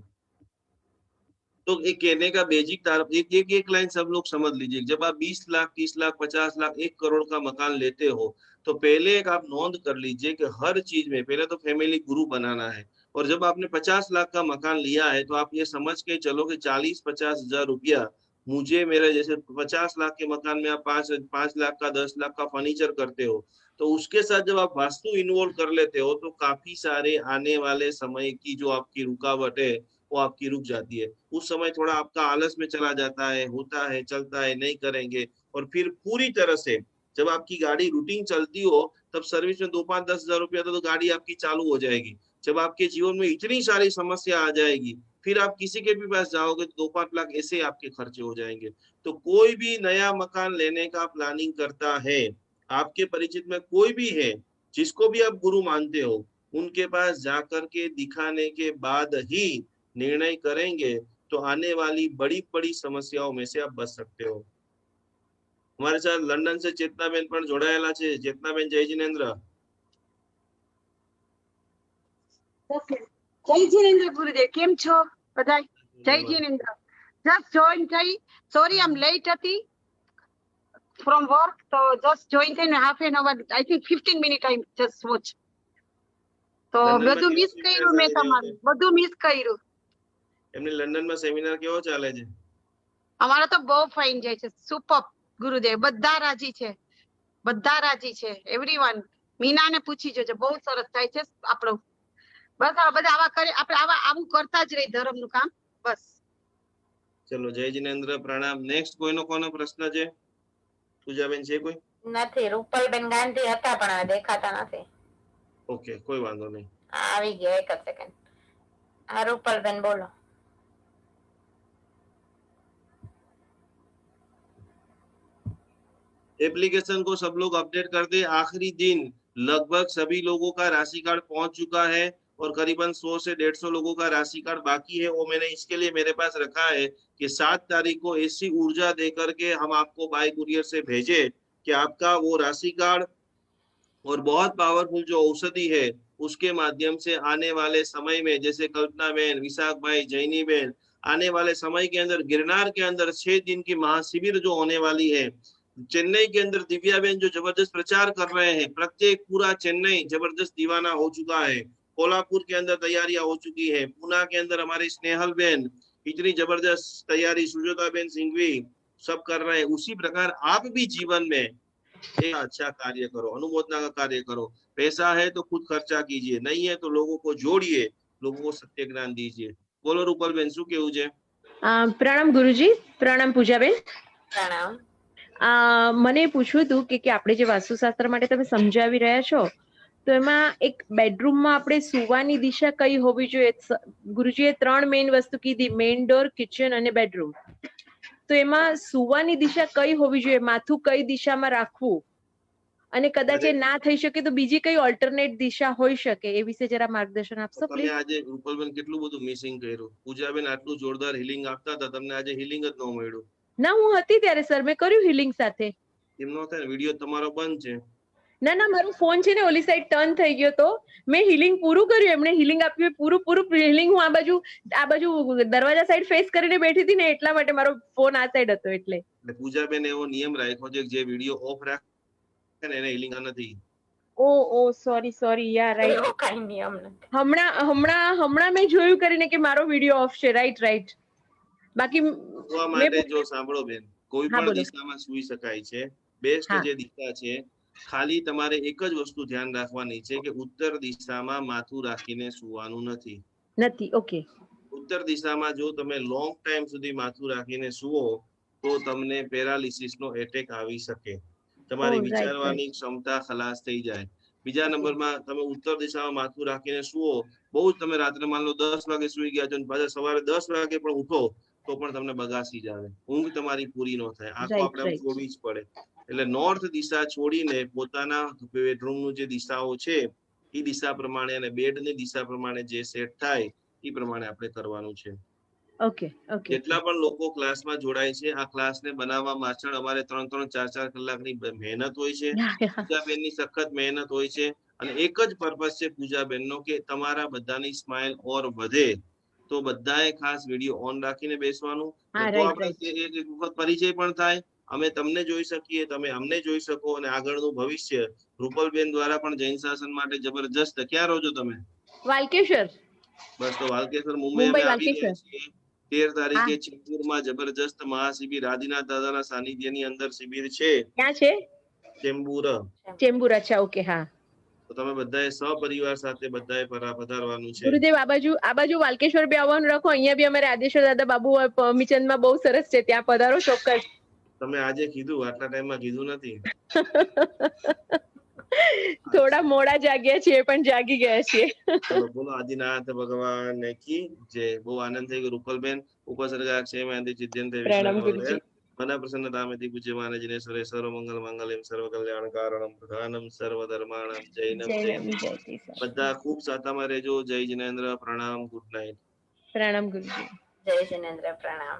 तो एक कहने का बेसिक तारफ एक लाइन सब लोग समझ लीजिए। जब आप 20 लाख 30 लाख 50 लाख 1 करोड़ का मकान लेते हो तो पहले एक आप नोंद कर लीजिए कि हर चीज में पहले तो फैमिली गुरु बनाना है। और जब आपने 50 लाख का मकान लिया है तो आप ये समझ के चलो कि 40-50 हजार रुपया मुझे मेरे जैसे 50 लाख के मकान में आप 5 लाख का 10 लाख का फर्नीचर करते हो तो उसके साथ जब आप वास्तु इन्वॉल्व कर लेते हो तो काफी सारे आने वाले समय की जो आपकी रुकावट है वो आपकी रुक जाती है। उस समय थोड़ा आपका आलस में चला जाता है, होता है, चलता है, नहीं करेंगे। और फिर पूरी तरह से जब आपकी गाड़ी रूटीन चलती हो तब सर्विस में 2-5-10 हजार रुपया तो गाड़ी आपकी चालू हो जाएगी। जब आपके जीवन में इतनी सारी समस्या आ जाएगी फिर आप किसी के भी पास जाओगे तो 2-5 लाख ऐसे आपके खर्चे हो जाएंगे। तो कोई भी नया मकान लेने का प्लानिंग करता है, आपके परिचित में कोई भी है जिसको भी आप गुरु मानते हो, उनके पास जाकर के दिखाने के बाद ही निर्णय करेंगे तो आने वाली बड़ी बड़ी समस्याओं में से आप बच सकते हो। हमारे साथ लंदन से चेतनाबेन पण जोड़ाયેલા છે। चेतनाबेन जय जिनेन्द्र। जय जिनेन्द्र गुरुदेव, केम छो बधाई? जय जिनेन्द्र। जस्ट जॉइन થઈ, sorry I'm late હતી from work, so just joined in half an hour, I think 15 minutes I just watch. તો બધું મિસ કર્યું મેં તમારું, બધું મિસ કર્યું। એમની લંડન માં સેમિનાર કેવો ચાલે છે? અમારો તો બહુ ફાઇન જાય છે, સુપર ગુરુદેવ, બધા રાજી છે, બધા રાજી છે, એવરીવન। મીનાને પૂછી જોજો, બહુ સરસ થાય છે આપણો। બસ આ બધા આવા કરે, આપણે આવા આવું કરતા જ રહી ધર્મનું કામ, બસ। ચલો જય जिनेन्द्र, प्रणाम। नेक्स्ट કોઈનો કોનો પ્રશ્ન છે? પૂજાબેન છે કોઈ? નથી, રૂપલબેન ગાંધી હતા પણ આ દેખાતા નથી। ઓકે, કોઈ વાંધો નહીં। આવી ગયા, એક જ સેકન્ડ। હા રૂપલબેન બોલો। एप्लीकेशन को सब लोग अपडेट कर दे। आखिरी दिन लगभग सभी लोगों का राशि कार्ड पहुंच चुका है और करीबन 100 से 150 लोगों का राशि कार्ड बाकी है। वो मैंने इसके लिए मेरे पास रखा है कि 7 तारीख को ऐसी ऊर्जा देकर के हम आपको बाय कुरियर से भेजे कि आपका वो राशि कार्ड और बहुत पावरफुल जो औषधि है उसके माध्यम से आने वाले समय में जैसे कल्पना बहन, विशाख भाई, जैनी बहन, आने वाले समय के अंदर गिरनार के अंदर 6 दिन की महाशिविर जो होने वाली है, चेन्नई के अंदर दिव्याबेन जो जबरदस्त प्रचार कर रहे हैं, प्रत्येक पूरा चेन्नई जबरदस्त दीवाना हो चुका है। कोल्हापुर के अंदर तैयारियां हो चुकी है। पूना के अंदर हमारी स्नेहल बेन इतनी जबरदस्त तैयारी, सुजाता बेन सिंघवी सब कर रहे हैं। उसी प्रकार आप भी जीवन में एक अच्छा कार्य करो, अनुमोदना का कार्य करो। पैसा है तो खुद खर्चा कीजिए, नहीं है तो लोगों को जोड़िए, लोगों को सत्य ज्ञान दीजिए। बोलो रूपल बेन, શું કેવું છે? પ્રણામ ગુરુજી, પ્રણામ પૂજાબેન. प्रणाम। મને પૂછવું હતું કે આપણે જે વાસ્તુશાસ્ત્ર માટે તમે સમજાવી રહ્યા છો, તો એમાં એક બેડરૂમમાં આપણે સુવાની દિશા કઈ હોવી જોઈએ? ગુરુજીએ 3 મેઇન વસ્તુ કીધી, મેઇન ડોર, કિચન અને બેડરૂમ. તો એમાં સુવાની દિશા કઈ હોવી જોઈએ? માથું કઈ દિશામાં રાખવું? અને કદાચ એ ના થઈ શકે તો બીજી કઈ ઓલ્ટરનેટ દિશા હોઈ શકે? એ વિશે જરા માર્ગદર્શન આપશો તમે પ્લીઝ. આજે રૂપલબેન કેટલું બધું મિસિંગ કર્યું. પૂજાબેન આટલું જોરદાર હીલિંગ આપતા હતા, તમને આજે હીલિંગ જ ન મળ્યું. ના, હું હતી ત્યારે સર, મેં કર્યું હિલિંગ સાથે. એમ ન થાય ને, વિડીયો તમારો બંધ છે. ના ના, મારો ફોન છે ને ઓલી સાઈડ ટર્ન થઈ ગયો તો મેં હિલિંગ પૂરું કર્યું. એમણે હિલિંગ આપ્યું, પૂરું હિલિંગ. હું આ બાજુ દરવાજા સાઈડ ફેસ કરીને બેઠી હતી ને, એટલા માટે મારો ફોન આ સાઈડ હતો. એટલે પૂજાબેન એવો નિયમ રાખ્યો છે કે જે વિડીયો ઓફ રાખે ને એને હિલિંગ નથી. ઓ સોરી યાર, રાઈટ. એવો કઈ નિયમ નથી। હમણાં મેં જોયું કરીને કે મારો વિડીયો ઓફ છે. રાઈટ. બાકી સુવા માટે જો સાંભળો બેન, કોઈ હા, પણ બોલો. દિશામાં સૂઈ શકાય છે. બેસ્ટ હા. જે દિશા છે, ખાલી તમારે એક જ વસ્તુ ધ્યાન રાખવાની છે કે ઉત્તર દિશામાં માથું રાખીને સૂવાનું નથી. નથી. ઓકે. ઉત્તર દિશામાં જો તમે લોંગ ટાઈમ સુધી માથું રાખીને સૂવો તો તમને પેરાલિસિસ નો એટેક આવી શકે. તમારી right. વિચારવાની ક્ષમતા ખલાસ થઈ જાય. બીજા નંબરમાં તમે ઉત્તર દિશામાં માથું રાખીને સૂવો, બહુ જ તમે રાત્રે માન લો 10 વાગે સૂઈ ગયા છો, પાછા સવારે 10 વાગે પણ ઉઠો તો પણ તમને બગાસી જ આવે, ઊંઘ તમારી પૂરી ન થાય. આંખો આપણે આમ છોડવી જ પડે. એટલે નોર્થ દિશા છોડીને પોતાના બેડરૂમનું જે દિશાઓ છે એ દિશા પ્રમાણે અને બેડની દિશા પ્રમાણે જે સેટ થાય એ પ્રમાણે આપણે કરવાનું છે. ઓકે. જેટલા પણ લોકો ક્લાસમાં જોડાય છે, આ ક્લાસને બનાવવા પાછળ અમારે 3-3, 4-4 કલાકની મહેનત હોય છે. પૂજાબેનની સખત મહેનત હોય છે અને એક જ પર્પસ છે પૂજાબેનનો કે તમારા બધાની સ્માઇલ ઓર વધે. તો બધાએ ખાસ વિડીયો ઓન રાખીને બેસવાનું, તો આપણે એક વખત પરિચય પણ થાય, અમે તમને જોઈ શકીએ, તમે અમને જોઈ શકો અને આગળનું ભવિષ્ય રૂપલબેન દ્વારા પણ જૈન શાસન માટે જબરજસ્ત. ક્યાં રહો છો તમે? વાલકેશ્વર. બસ તો વાલકેશ્વર મુંબઈ અમે આવી ગયા છીએ. 13 તારીખે ચેમ્બુરમાં જબરજસ્ત મહાશિબિર આદિનાથ દાદાના સાનિધ્યની અંદર શિબિર છે. ક્યાં છે? ચેમ્બુર. અચ્છા, ઓકે. હા. તો તમે બધાએ સહપરિવાર સાથે બધાએ પધારવાનું છે. ગુરુદેવ, આ બાજુ વાલકેશ્વર બી આવવાનું રાખો. અહીંયા બી અમારે આદેશ્વર દાદા બાબુ મિચનમાં બહુ સરસ છે, ત્યાં પધારો ચોક્કસ. તમે આજે કીધું, આટલા ટાઈમમાં કીધું નથી. થોડા મોડા જાગ્યા છીએ પણ જાગી ગયા છીએ. બોલો આદિનાથ ભગવાન કી જય. બહુ આનંદ થઈ ગયો રૂપલબેન. ઉપસર્ગા ક્ષેમાંતિ ચિત્યંતે વિષ્ણુ મના પ્રસન્નતામેતિ પૂજ્યમાન જિનેશ્વરે સર્વ મંગલ માંગલ્યમ સર્વ કલ્યાણ કારણમ પ્રધાનમ સર્વ ધર્માણમ જૈનમ જય. બધા ખૂબ સાતામાં રહેજો. જય જિનેન્દ્ર. પ્રણામ. Good night. પ્રણામ ગુરુજી. જય જિનેન્દ્ર, પ્રણામ।